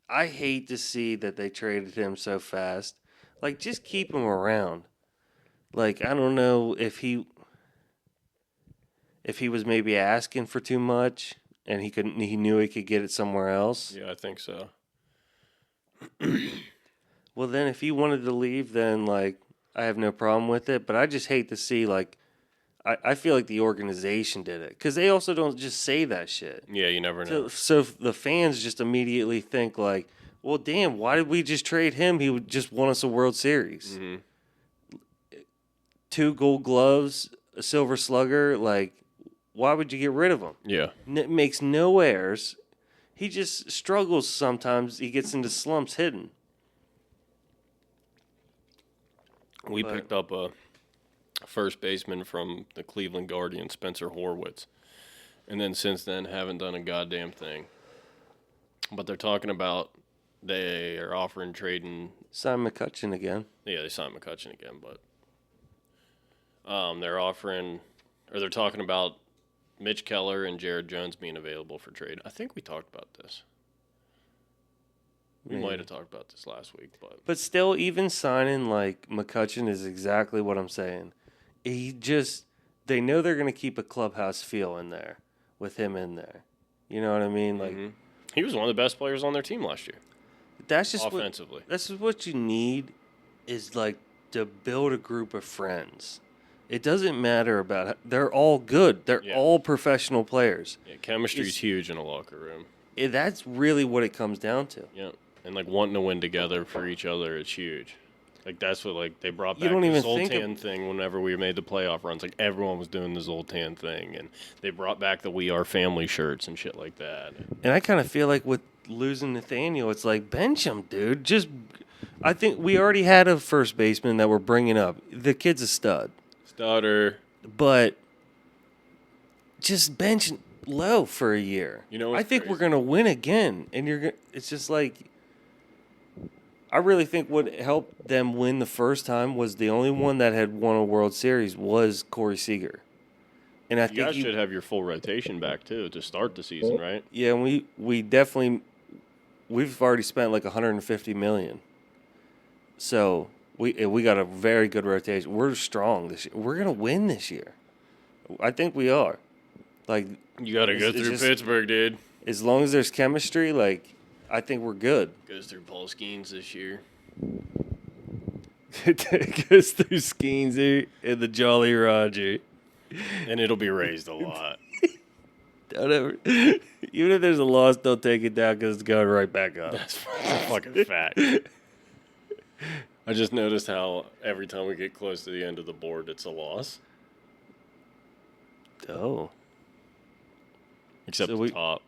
I hate to see that they traded him so fast. Like, just keep him around. Like, I don't know if he was maybe asking for too much and he knew he could get it somewhere else. Yeah, I think so. Well, then if he wanted to leave, then like I have no problem with it. But I just hate to see like I feel like the organization did it because they also don't just say that shit. Yeah, you never know. So the fans just immediately think like, well, damn, why did we just trade him? He would just won us a World Series. Mhm. 2 Gold Gloves, a Silver Slugger. Like, why would you get rid of him? Yeah. Makes no errors. He just struggles sometimes. He gets into slumps hitting. We But- picked up a first baseman from the Cleveland Guardians, Spencer Horwitz. And then since then, haven't done a goddamn thing. But they're talking about they are offering trading. Simon McCutcheon again. Yeah, they signed McCutcheon again, but they're offering, or they're talking about Mitch Keller and Jared Jones being available for trade. I think we talked about this. We Maybe. might have talked about this last week, but But still, even signing like McCutcheon is exactly what I'm saying. They know they're going to keep a clubhouse feel in there with him in there. You know what I mean? Like, he was one of the best players on their team last year, that's just offensively. That's just what you need is like to build a group of friends. It doesn't matter about they're all good. They're Yeah. all professional players. Yeah, chemistry's It's- huge in a locker room. That's really what it comes down to. Yeah, and like wanting to win together for each other is huge. Like that's what like they brought You back don't the even think Zoltan thing whenever we made the playoff runs. Like everyone was doing the Zoltan thing, and they brought back the "We Are Family" shirts and shit like that. And I kind of feel like with losing Nathaniel, it's like bench him, dude. I think we already had a first baseman that we're bringing up. The kid's a stud, Stutter, but just bench low for a year. You know I what's think we're crazy? gonna win again, and it's just like. I really think what helped them win the first time was the only one that had won a World Series was Corey Seager. And I you think guys should have your full rotation back too to start the season, right? yeah, and we definitely we've already spent like $150 million. So we got a very good rotation. We're strong this year. We're gonna win this year. I think we are. Like You got to go It's through just- Pittsburgh, dude. as long as there's chemistry, like I think we're good. Goes through Paul Skeens this year. Goes through Skeensy and the Jolly Roger. And it'll be raised a lot. Don't ever, even if there's a loss, don't take it down because it's going right back up. That's a fucking fact. I just noticed how every time we get close to the end of the board, it's a loss. Oh. Except So the we- top.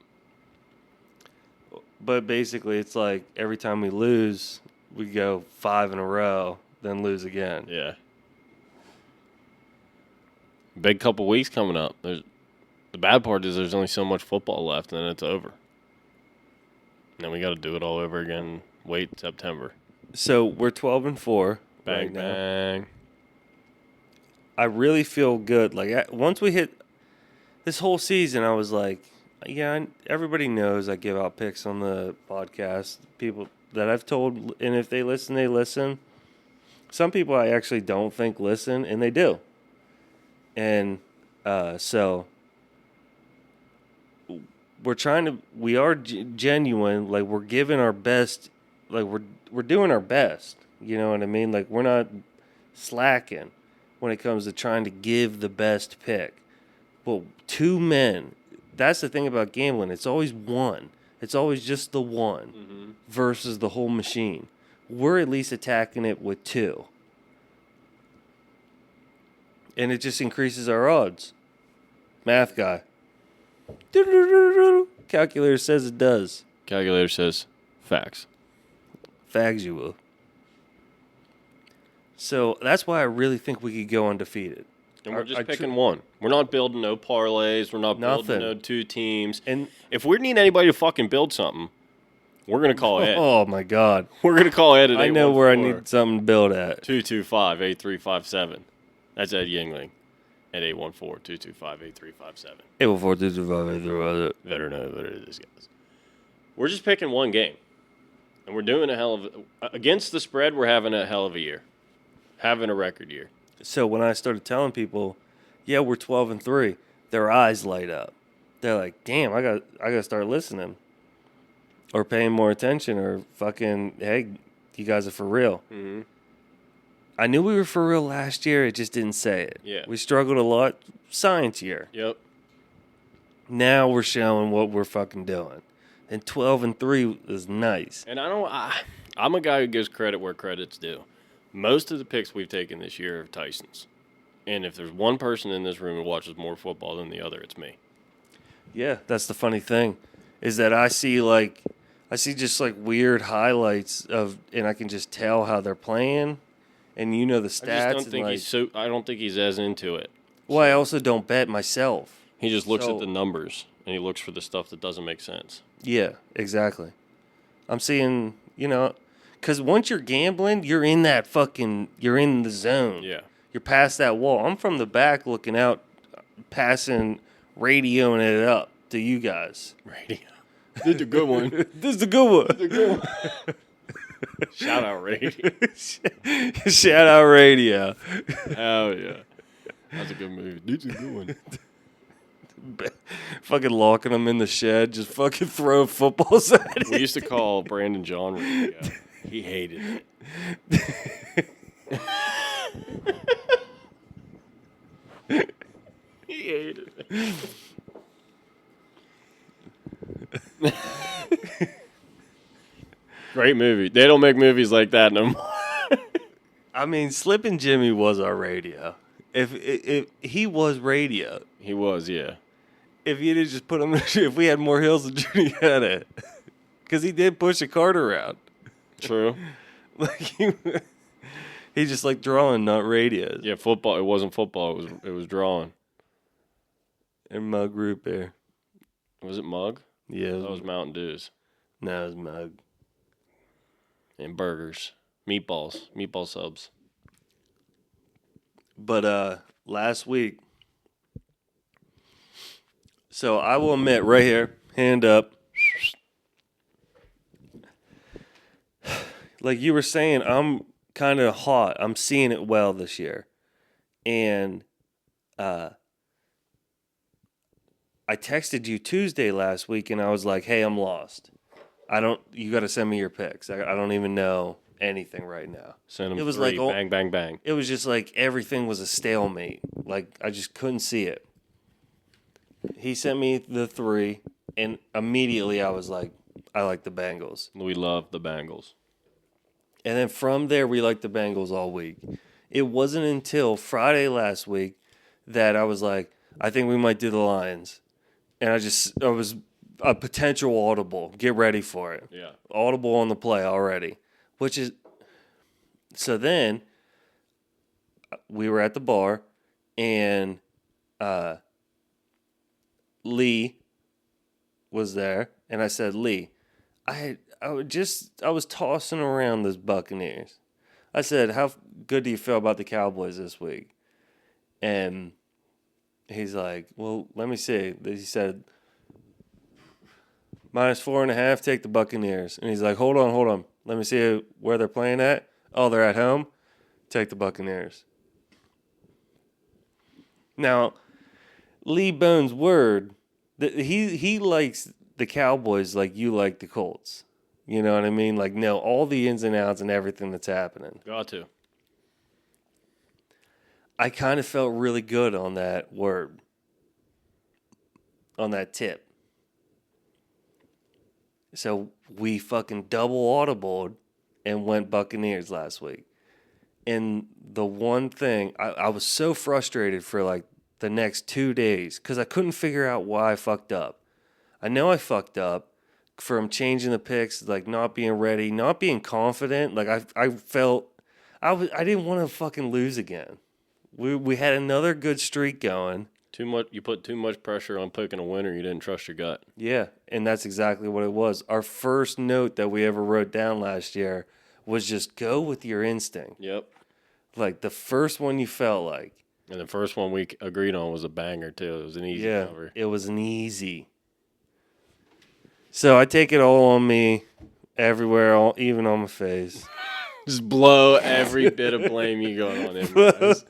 But basically, it's like every time we lose, we go 5 in a row, then lose again. Yeah. Big couple weeks coming up. The bad part is there's only so much football left, and then it's over. And then we got to do it all over again. Wait September. So we're 12-4 Bang right now. bang. I really feel good. Like once we hit this whole season, I was like, yeah, everybody knows I give out picks on the podcast. People that I've told, and if they listen, they listen. Some people I actually don't think listen, and they do. And so we are genuine. Like we're giving our best. Like we're doing our best. You know what I mean? Like we're not slacking when it comes to trying to give the best pick. But two men, that's the thing about gambling. It's always one. It's always just the one versus the whole machine. We're at least attacking it with two. And it just increases our odds. Math guy. Calculator says it does. Calculator says facts. Fags you will. So that's why I really think we could go undefeated. And we're Our- just our picking one. We're not building no parlays. We're not Nothing. building no two teams. And If we need anybody to fucking build something, we're going to call Ed. oh my God, We're going to call Ed at I know where I need something to build at. 225-8357. That's Ed Yingling at 814-225-8357. It will forward to the Better know better this guys. We're just picking one game. And we're doing against the spread, we're having a hell of a year. Having a record year. So when I started telling people, yeah, we're 12-3, their eyes light up. They're like, damn, I got to start listening or paying more attention or fucking, hey, you guys are for real. Mm-hmm. I knew we were for real last year. It just didn't say it. Yeah. We struggled a lot. Science year. Yep. Now we're showing what we're fucking doing. And 12-3 is nice. And I'm a guy who gives credit where credit's due. Most of the picks we've taken this year are Tyson's. And if there's one person in this room who watches more football than the other, it's me. Yeah, that's the funny thing. is that I see just like weird highlights of, and I can just tell how they're playing, and the stats. I just don't and, think like, I don't think he's as into it. Well, I also don't bet myself. He just looks So- at the numbers and he looks for the stuff that doesn't make sense. Yeah, exactly. I'm seeing, because once you're gambling, you're in the zone. Yeah. You're past that wall. I'm from the back looking out, passing, radioing it up to you guys. Radio. This is a good one. This is a good one. Shout out radio. Shout out radio. Hell yeah. That's a good movie. This is a good one. Fucking locking them in the shed, just fucking throw footballs at it. We used to call Brandon John radio. He hated it. He hated it. Great movie. They don't make movies like that no more. I mean, Slippin' Jimmy was our radio. If he was radio. He was, yeah. If you'd have just put him, if we had more hills than Judy had it, because he did push a cart around. True. Like he just like drawing, not radios. Yeah, football. It wasn't football. It was drawing. And Mug Root Beer. Was it Mug? Yeah, That was Mountain Dews. no, it was Mug. And burgers. Meatball subs. But last week, so I will admit right here, hand up. Like you were saying, I'm kind of hot. I'm seeing it well this year. And I texted you Tuesday last week and I was like, hey, I'm lost. You got to send me your picks. I don't even know anything right now. Send him It was three. like, Bang, bang, bang. It was just like everything was a stalemate. Like I just couldn't see it. He sent me the 3 and immediately I was like, I like the Bengals. We love the Bengals. And then from there, we liked the Bengals all week. It wasn't until Friday last week that I was like, I think we might do the Lions. And I was a potential audible. Get ready for it. Yeah. Audible on the play already. So then we were at the bar and Lee was there. And I said, Lee, I was tossing around those Buccaneers. I said, how good do you feel about the Cowboys this week? And he's like, well, let me see. He said, -4.5, take the Buccaneers. And he's like, hold on. Let me see where they're playing at. Oh, they're at home? Take the Buccaneers. Now, Lee Bones' word, he likes the Cowboys like you like the Colts. You know what I mean? Like, know all the ins and outs and everything that's happening. Got to. I kind of felt really good on that word, on that tip. So we fucking double audibled and went Buccaneers last week. And the one thing, I was so frustrated for like the next 2 days because I couldn't figure out why I fucked up. I know I fucked up from changing the picks, like not being ready, not being confident. Like I felt I didn't want to fucking lose again. We had another good streak going. You put too much pressure on picking a winner. You didn't trust your gut. Yeah, and that's exactly what it was. Our first note that we ever wrote down last year was just go with your instinct. Yep. Like the first one you felt like. And the first one we agreed on was a banger too. It was an easy cover. It was an easy. So I take it all on me, everywhere, even on my face. Just blow every bit of blame you got on him, guys.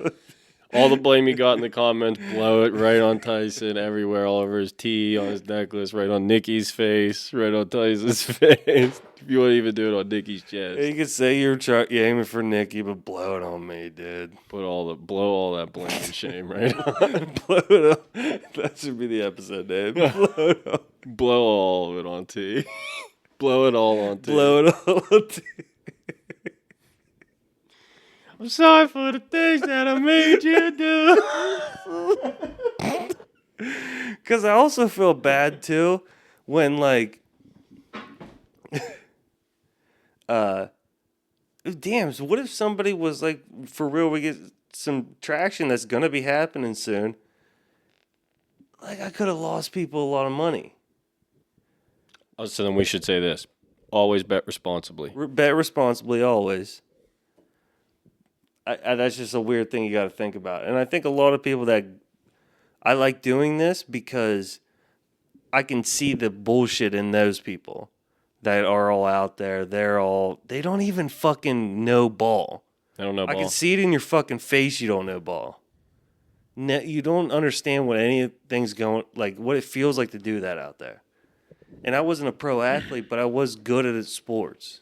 All the blame you got in the comments, blow it right on Tyson, everywhere, all over his tee, on his necklace, right on Nikki's face, right on Tyson's face. If you want to even do it on Nikki's chest. You could say you're aiming for Nikki, but blow it on me, dude. Blow all that blame and shame right on. Blow it on. That should be the episode name. Blow it on. Blow all of it on T. Blow it all on T. Blow it all on T. I'm sorry for the things that I made you do. Because I also feel bad, too, when like, damn. So what if somebody was like, for real? We get some traction that's gonna be happening soon. Like I could have lost people a lot of money. So then we should say this: always bet responsibly. Bet responsibly always. That's just a weird thing you got to think about. And I think a lot of people that I like doing this because I can see the bullshit in those people that are all out there. They don't even fucking know ball. I don't know I ball. can see it in your fucking face. You don't know ball. You don't understand what anything's going, like what it feels like to do that out there. And I wasn't a pro athlete, but I was good at sports.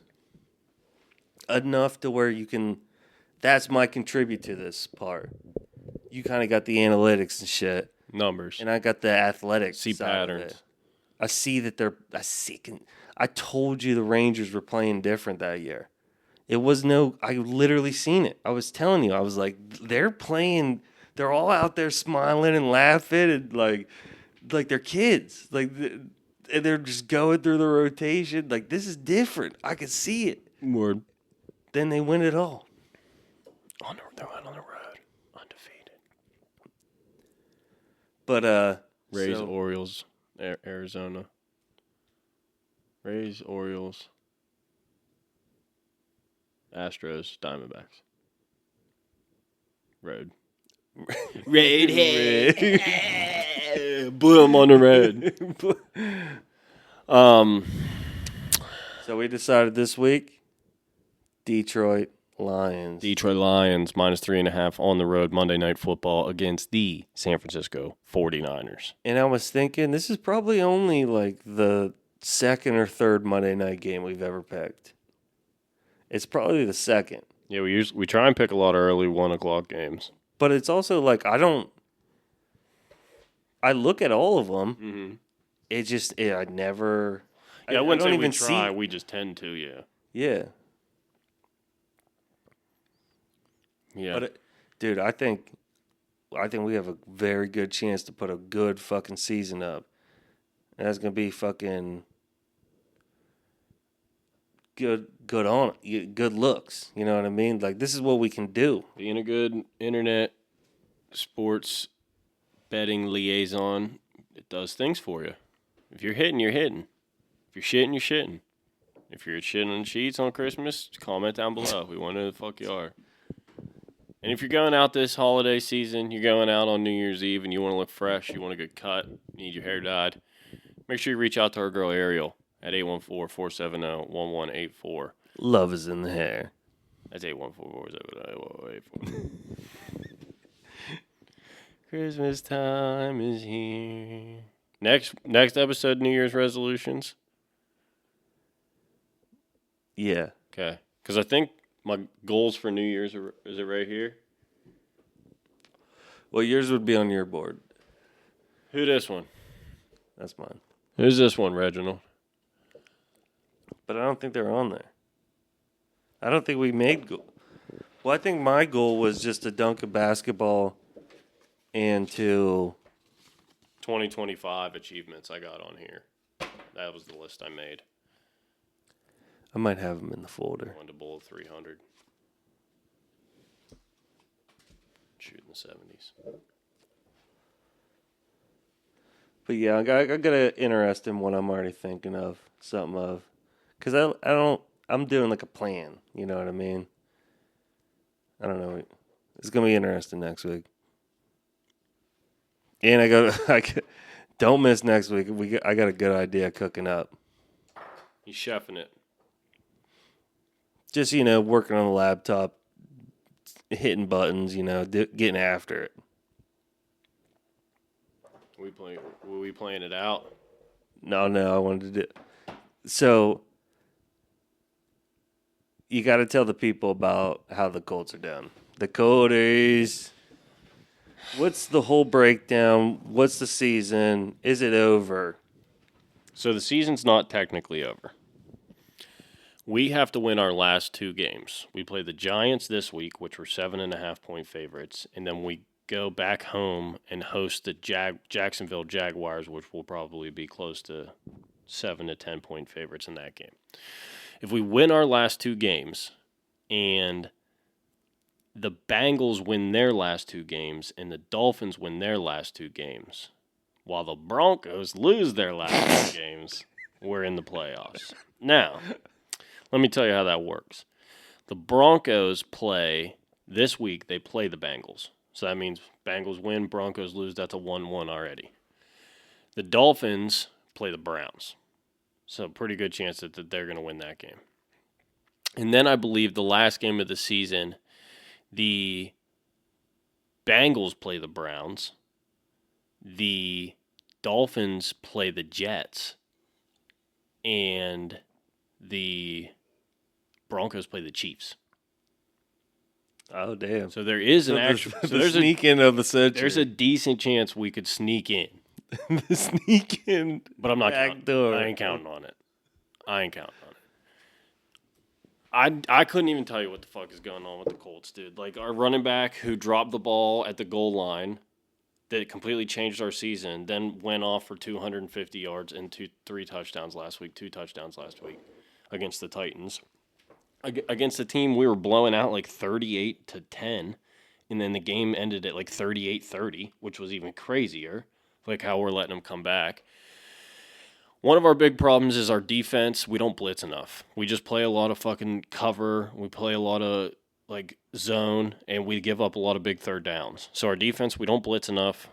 Enough to where you can, that's my contribute to this part. You kind of got the analytics and shit. Numbers. And I got the athletic See side patterns. of it. I see that I told you the Rangers were playing different that year. I literally seen it. I was telling you, I was like, they're all out there smiling and laughing and like they're kids. Like, and they're just going through the rotation. Like, this is different. I could see it. Word. Then they win it all. They're on the road, undefeated. But Rays, Orioles, Arizona. Rays, Orioles, Astros, Diamondbacks. Road. Redhead. Blew him on the road. So we decided this week, Detroit Lions. Detroit Lions -3.5 on the road Monday Night Football against the San Francisco 49ers. And I was thinking, this is probably only like the second or third Monday night game we've ever picked. It's probably the second. Yeah, we try and pick a lot of early 1 o'clock games. But it's also like I look at all of them. Mm-hmm. I never. Yeah, I wouldn't don't say even we try. see. We just tend to, yeah. Yeah. Yeah. But dude, I think we have a very good chance to put a good fucking season up. And that's gonna be fucking good looks. You know what I mean? Like, this is what we can do. Being a good internet sports betting liaison, it does things for you. If you're hitting, you're hitting. If you're shitting, you're shitting. If you're shitting on sheets on Christmas, comment down below. We want to know who the fuck you are. And if you're going out this holiday season, you're going out on New Year's Eve and you want to look fresh, you want a good cut, you need your hair dyed, make sure you reach out to our girl Ariel at 814-470-1184. Love is in the hair. That's 814-470-1184. Christmas time is here. Next episode, New Year's resolutions. Yeah. Okay. Because I think my goals for New Year's is it right here? Well, yours would be on your board. Who this one? That's mine. Who's this one, Reginald? But I don't think they're on there. I don't think we made goal. Well, I think my goal was just to dunk a basketball and to 2025 achievements I got on here. That was the list I made. I might have them in the folder. I wanted to bowl 300. Shoot in the 70s. But yeah, I got an interesting one I'm already thinking of, something of. Because I'm doing like a plan, you know what I mean? I don't know. It's going to be interesting next week. And don't miss next week. I got a good idea cooking up. He's chefing it. Just, working on the laptop, hitting buttons, getting after it. Were we playing it out? No, I wanted to do. So, you got to tell the people about how the Colts are doing. The Colts. What's the whole breakdown? What's the season? Is it over? So the season's not technically over. We have to win our last 2 games. We play the Giants this week, which were 7.5-point favorites, and then we go back home and host the Jacksonville Jaguars, which will probably be close to 7 to 10 point favorites in that game. If we win our last 2 games and the Bengals win their last 2 games and the Dolphins win their last 2 games, while the Broncos lose their last 2 games, we're in the playoffs. Now, let me tell you how that works. The Broncos play this week, they play the Bengals. So that means Bengals win, Broncos lose. That's a 1-1 already. The Dolphins play the Browns. So pretty good chance that they're going to win that game. And then I believe the last game of the season, the Bengals play the Browns. The Dolphins play the Jets. And the Broncos play the Chiefs. Oh, damn. So there is an actual... The So there's sneak in of the century. There's a decent chance we could sneak in. the sneak in. But I'm not counting. Backdoor. I ain't counting on it. I couldn't even tell you what the fuck is going on with the Colts, dude. Like, our running back who dropped the ball at the goal line that completely changed our season, then went off for 250 yards and 3 touchdowns last week, 2 touchdowns last week against the Titans. Against the team we were blowing out like 38-10, and then the game ended at like 38-30, which was even crazier, like how we're letting them come back. One of our big problems is our defense. We don't blitz enough. We just play a lot of fucking cover. We play a lot of like zone, and we give up a lot of big third downs. So our defense, we don't blitz enough.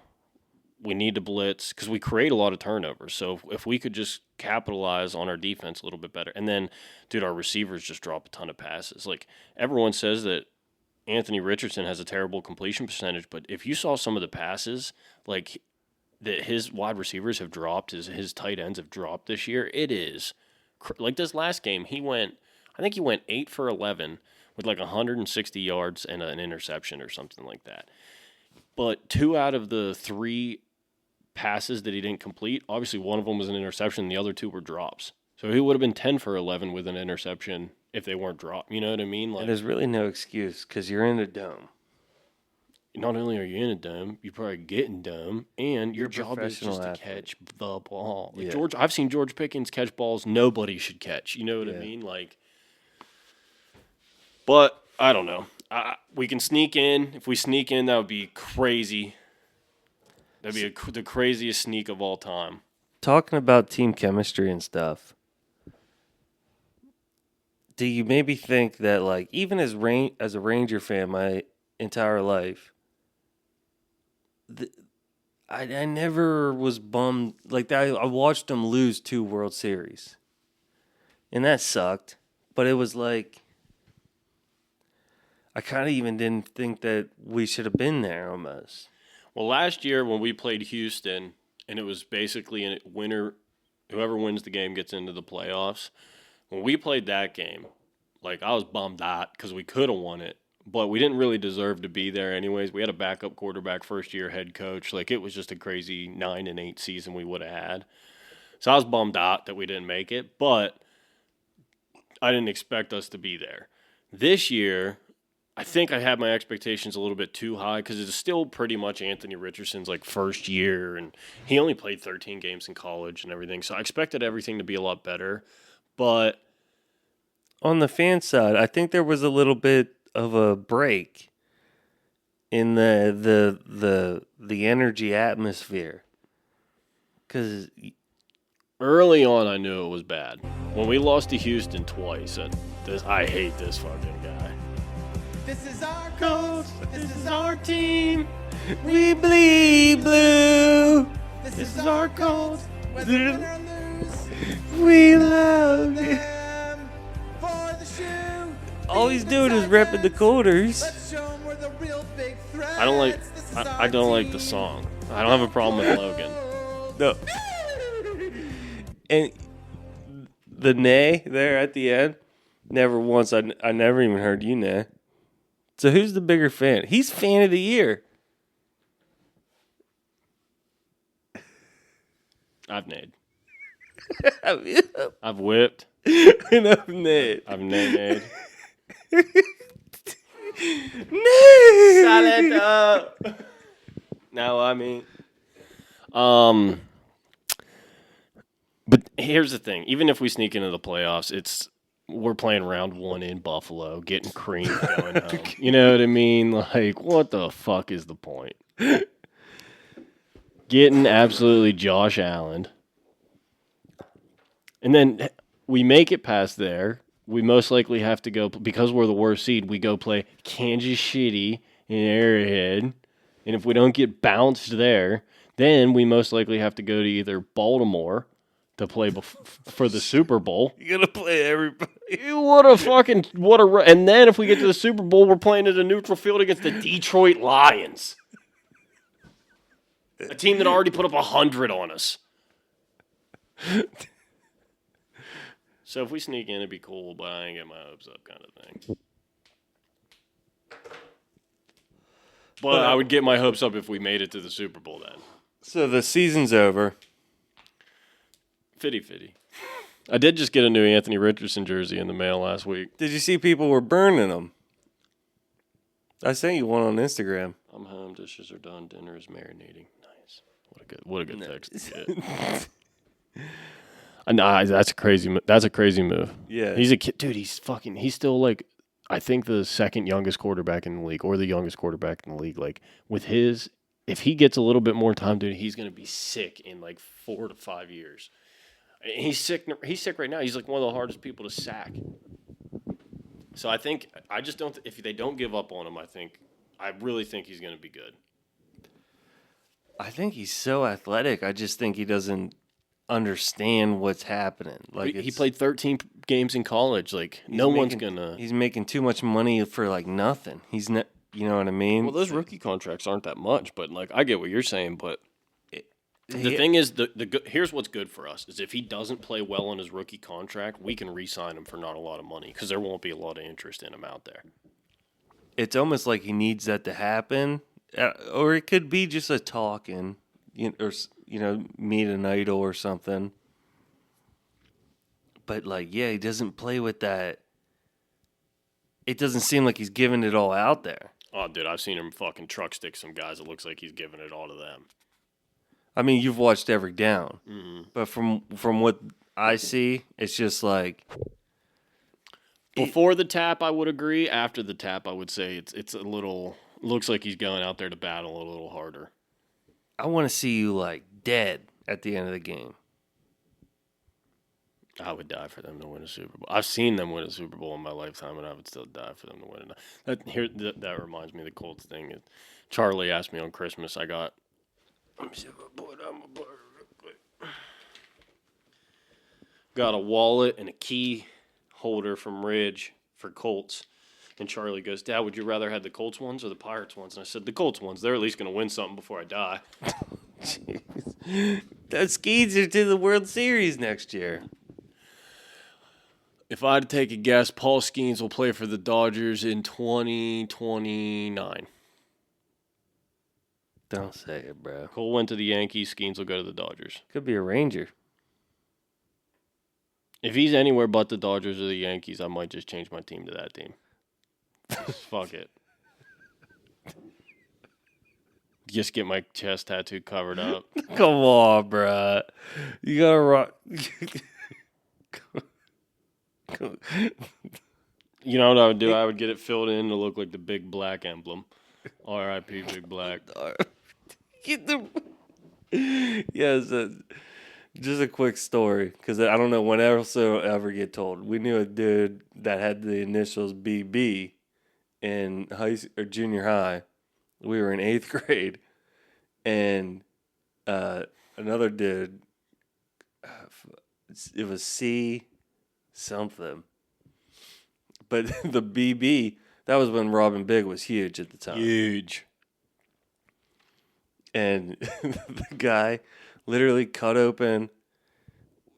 We need to blitz because we create a lot of turnovers. So if we could just capitalize on our defense a little bit better. And then, dude, our receivers just drop a ton of passes. Like, everyone says that Anthony Richardson has a terrible completion percentage, but if you saw some of the passes, like, that his wide receivers have dropped, his tight ends have dropped this year, it is. Like, this last game, I think he went 8 for 11 with like 160 yards and an interception or something like that. But 2 out of the 3 passes that he didn't complete, obviously one of them was an interception, the other 2 were drops. So he would have been 10 for 11 with an interception if they weren't dropped. You know what I mean? Like, And there's really no excuse because you're in a dome. not only are you in a dome, you're probably getting dome, and your job is professional just to athlete. catch the ball. Like Yeah. I've seen George Pickens catch balls nobody should catch. You know what I Yeah. mean? Like, but I don't know. We can sneak in. If we sneak in, that would be crazy. That'd be the craziest sneak of all time. Talking about team chemistry and stuff, do you maybe think that, like, even as a Ranger fan my entire life, I never was bummed. Like, I watched them lose 2 World Series, and that sucked. But it was like, I kind of even didn't think that we should have been there almost. Well, last year when we played Houston, and it was basically a winner, whoever wins the game gets into the playoffs. When we played that game, like, I was bummed out because we could have won it, but we didn't really deserve to be there anyways. We had a backup quarterback, first-year head coach. Like, it was just a crazy 9-8 season we would have had. So I was bummed out that we didn't make it, but I didn't expect us to be there. This year, I think I had my expectations a little bit too high because it's still pretty much Anthony Richardson's like first year, and he only played 13 games in college and everything. So I expected everything to be a lot better. But On the fan side, I think there was a little bit of a break in the energy atmosphere. Because early on, I knew it was bad. When we lost to Houston twice, I hate this fucking guy. This is our coach. This is our team. we bleed blue, This is our coach. Whether win or lose, we love you. them for the shoe. All he's doing is repping the quarters. Let's show 'em we're the real big threats. I don't like. This is I our don't like the team. song. I don't have a problem with Logan. No. And the nay there at the end, never once, I never even heard you nay. So who's the bigger fan? He's fan of the year. I've nayed. and I've whipped. I've nayed. I've nayed. Nay. Silent up. No, I mean, But here's the thing: even if we sneak into the playoffs, we're playing round 1 in Buffalo, getting creamed going home. You know what I mean? Like, what the fuck is the point? Getting absolutely Josh Allen, and then we make it past there. We most likely have to go because we're the worst seed. We go play Kansas City in Arrowhead, and if we don't get bounced there, then we most likely have to go to either Baltimore to play for the Super Bowl. You're gonna play everybody. And then if we get to the Super Bowl, we're playing at a neutral field against the Detroit Lions, a team that already put up 100 on us. So if we sneak in, it'd be cool, but I ain't get my hopes up, kind of thing. But I would get my hopes up if we made it to the Super Bowl then. So the season's over. 50-50. I did just get a new Anthony Richardson jersey in the mail last week. Did you see people were burning them? I sent you one on Instagram. I'm home, dishes are done, dinner is marinating. Nice. What a good text to get. Nah, that's a crazy move. Yeah. He's a kid, dude. He's still like, I think the second youngest quarterback in the league, or the youngest quarterback in the league. Like if he gets a little bit more time, dude, he's gonna be sick in like 4 to 5 years. He's sick. He's sick right now. He's like one of the hardest people to sack. So I just don't. If they don't give up on him, I really think he's gonna be good. I think he's so athletic. I just think he doesn't understand what's happening. Like He played 13 games in college. Like He's making too much money for like nothing. He's not. You know what I mean? Well, those rookie contracts aren't that much, but like I get what you're saying. But the thing is, here's what's good for us is if he doesn't play well on his rookie contract, we can re-sign him for not a lot of money because there won't be a lot of interest in him out there. It's almost like he needs that to happen, or it could be just a talking, or meet an idol or something. But like, yeah, he doesn't play with that. It doesn't seem like he's giving it all out there. Oh, dude, I've seen him fucking truck stick some guys. It looks like he's giving it all to them. I mean, you've watched every down, Mm-hmm. but from what I see, it's just like before the tap, I would agree. After the tap, I would say it's a little looks like he's going out there to battle a little harder. I want to see you like dead at the end of the game. I would die for them to win a Super Bowl. I've seen them win a Super Bowl in my lifetime, and I would still die for them to win it. That reminds me of the Colts thing. Charlie asked me on Christmas. Got a wallet and a key holder from Ridge for Colts. And Charlie goes, Dad, would you rather have the Colts ones or the Pirates ones? And I said, the Colts ones. They're at least going to win something before I die. That Skeets are to the World Series next year. If I had to take a guess, Paul Skeens will play for the Dodgers in 2029. Don't say it, bro. Cole went to the Yankees. Skeens will go to the Dodgers. Could be a Ranger. If he's anywhere but the Dodgers or the Yankees, I might just change my team to that team. Fuck it. Just get my chest tattoo covered up. Come on, bro. You gotta rock. You know what I would do? I would get it filled in to look like the big black emblem. R.I.P. Big Black. Get the. Yes, just a quick story because I don't know when else it'll ever get told. We knew a dude that had the initials BB in junior high. We were in 8th grade, and another dude. It was C something, but the BB. That was when Robin Big was huge at the time. Huge. And the guy literally cut open,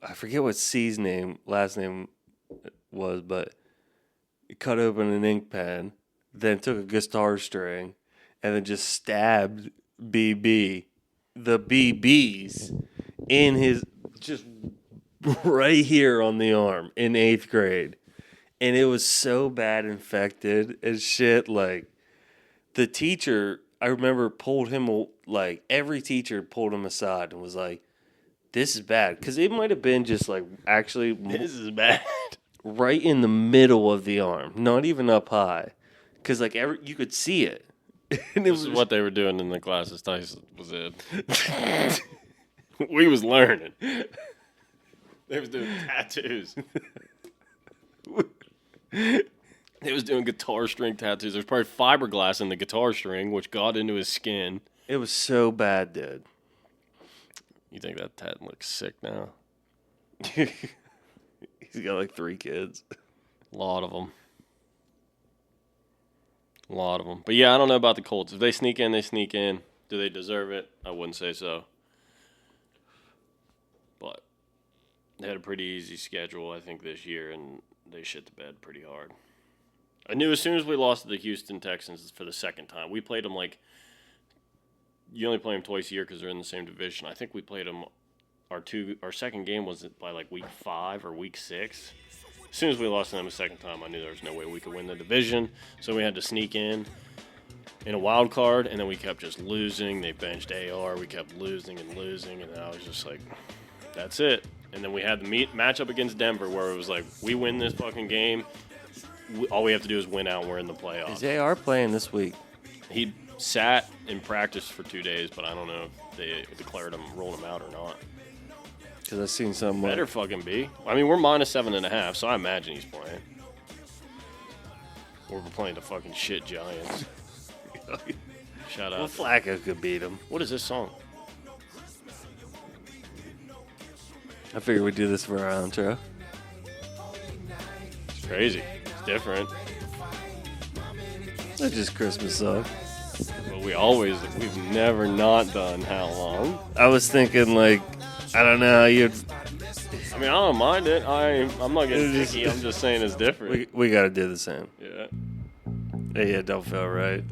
I forget what C's last name was, but he cut open an ink pen, then took a guitar string, and then just stabbed the BBs in his, just right here on the arm in 8th grade. And it was so bad infected and shit. Like, the teacher, I remember, pulled him, like, every teacher pulled him aside and was like, this is bad. Because it might have been just like actually This is bad. right in the middle of the arm, not even up high. Because like you could see it. And it This is what they were doing in the classes Tyson was in. We was learning. They was doing tattoos. They was doing guitar string tattoos. There's probably fiberglass in the guitar string, which got into his skin. It was so bad, dude. You think that tat looks sick now? He's got like 3 kids. A lot of them. A lot of them. But yeah, I don't know about the Colts. If they sneak in, they sneak in. Do they deserve it? I wouldn't say so. But they had a pretty easy schedule, I think, this year, and they shit the bed pretty hard. I knew as soon as we lost to the Houston Texans for the second time, we played them like, you only play them twice a year because they're in the same division. I think we played them, our second game was by like week 5 or week 6. As soon as we lost to them a second time, I knew there was no way we could win the division. So we had to sneak in a wild card, and then we kept just losing. They benched AR. We kept losing, and then I was just like, that's it. And then we had the matchup against Denver where it was like, we win this fucking game. All we have to do is win out, and we're in the playoffs. Is AR playing this week? He sat in practice for 2 days, but I don't know if they declared him, rolled him out or not. Because I've seen some. Better fucking be. I mean, we're -7.5, so I imagine he's playing. Or we're playing the fucking shit Giants. Shout out. Well, Flacco could beat him. What is this song? I figured we'd do this for our outro. It's crazy. It's different. That's just Christmas song. But we've never not done How Long. I was thinking, like, I don't know how you'd. I mean, I don't mind it. I'm not getting picky. I'm just saying it's different. We got to do the same. Yeah. Yeah, don't feel right.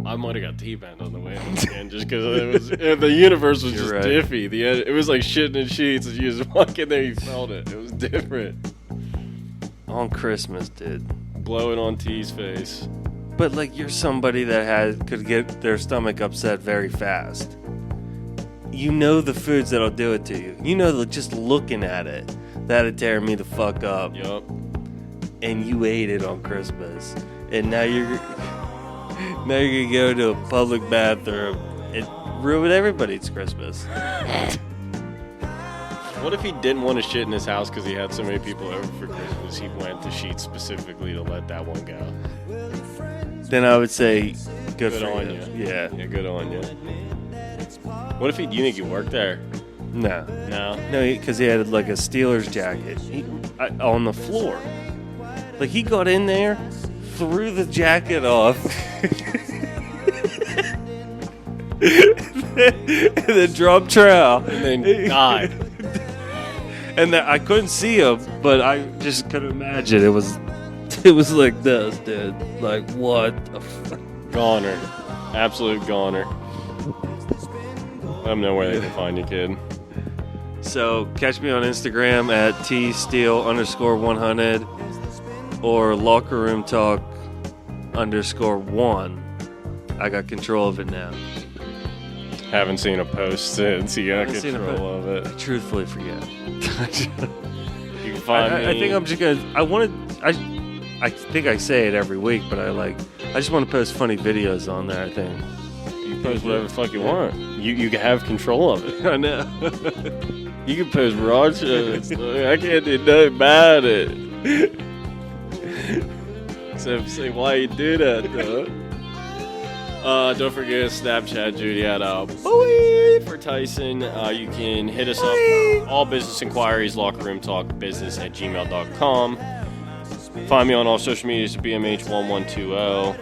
I might have got T-banned on the way home again just because the universe was just right. diffy. It was like shitting in sheets. As you just walk in there, you felt it. It was different. On Christmas, dude. Blowing on T's face. But like, you're somebody that could get their stomach upset very fast. You know the foods that'll do it to you. You know that just looking at it, that'd tear me the fuck up. Yup. And you ate it on Christmas, and now you're gonna go to a public bathroom and ruin everybody's Christmas. What if he didn't want to shit in his house because he had so many people over for Christmas? He went to Sheets specifically to let that one go. Then I would say, good for on you. you. Yeah. Yeah, good on you. What if do you think he worked there? No, No. because he had like a Steelers jacket on the floor. Like, he got in there, threw the jacket off, and then dropped trowel. And then died. And I couldn't see him, but I just could imagine it was like this, dude. Like, what the fuck? Goner. Absolute goner. Let them know where they can find you, kid. So, catch me on Instagram at tsteel_100 or Locker Room Talk _1. I got control of it now. Haven't seen a post since you got control of it. I truthfully forget. You can find me. I think I'm just gonna. I think I say it every week, but I just want to post funny videos on there. I think You post whatever the fuck you want. You can have control of it. I know. You can post raw shit. I can't do nothing about it. Except say why you do that, though. Don't forget Snapchat Judy at Bowie for Tyson. You can hit us up. All business inquiries, lockerroomtalkbusiness@gmail.com. Find me on all social medias at BMH1120.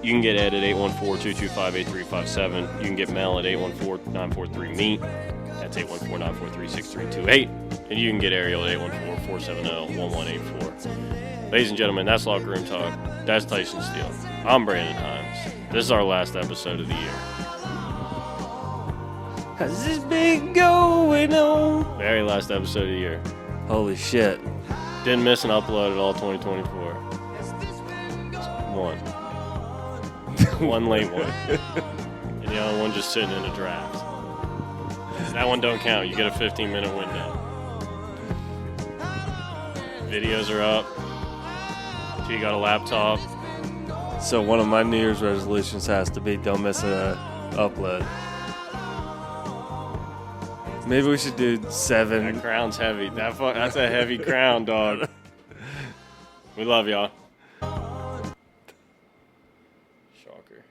You can get Ed at 814-225-8357. You can get Mel at 814-943-MEAT. That's 814-943-6328. And you can get Ariel at 814-470-1184. Ladies and gentlemen, that's Locker Room Talk. That's Tyson Steele. I'm Brandon Himes. This is our last episode of the year. How's this been going on? Very last episode of the year. Holy shit. Didn't miss an upload at all 2024. One. One late one. And the other one just sitting in a draft. That one don't count. You get a 15-minute window. Videos are up. If you got a laptop. So one of my New Year's resolutions has to be don't miss an upload. Maybe we should do 7. That crown's heavy. That's a heavy crown, dog. We love y'all. Shocker.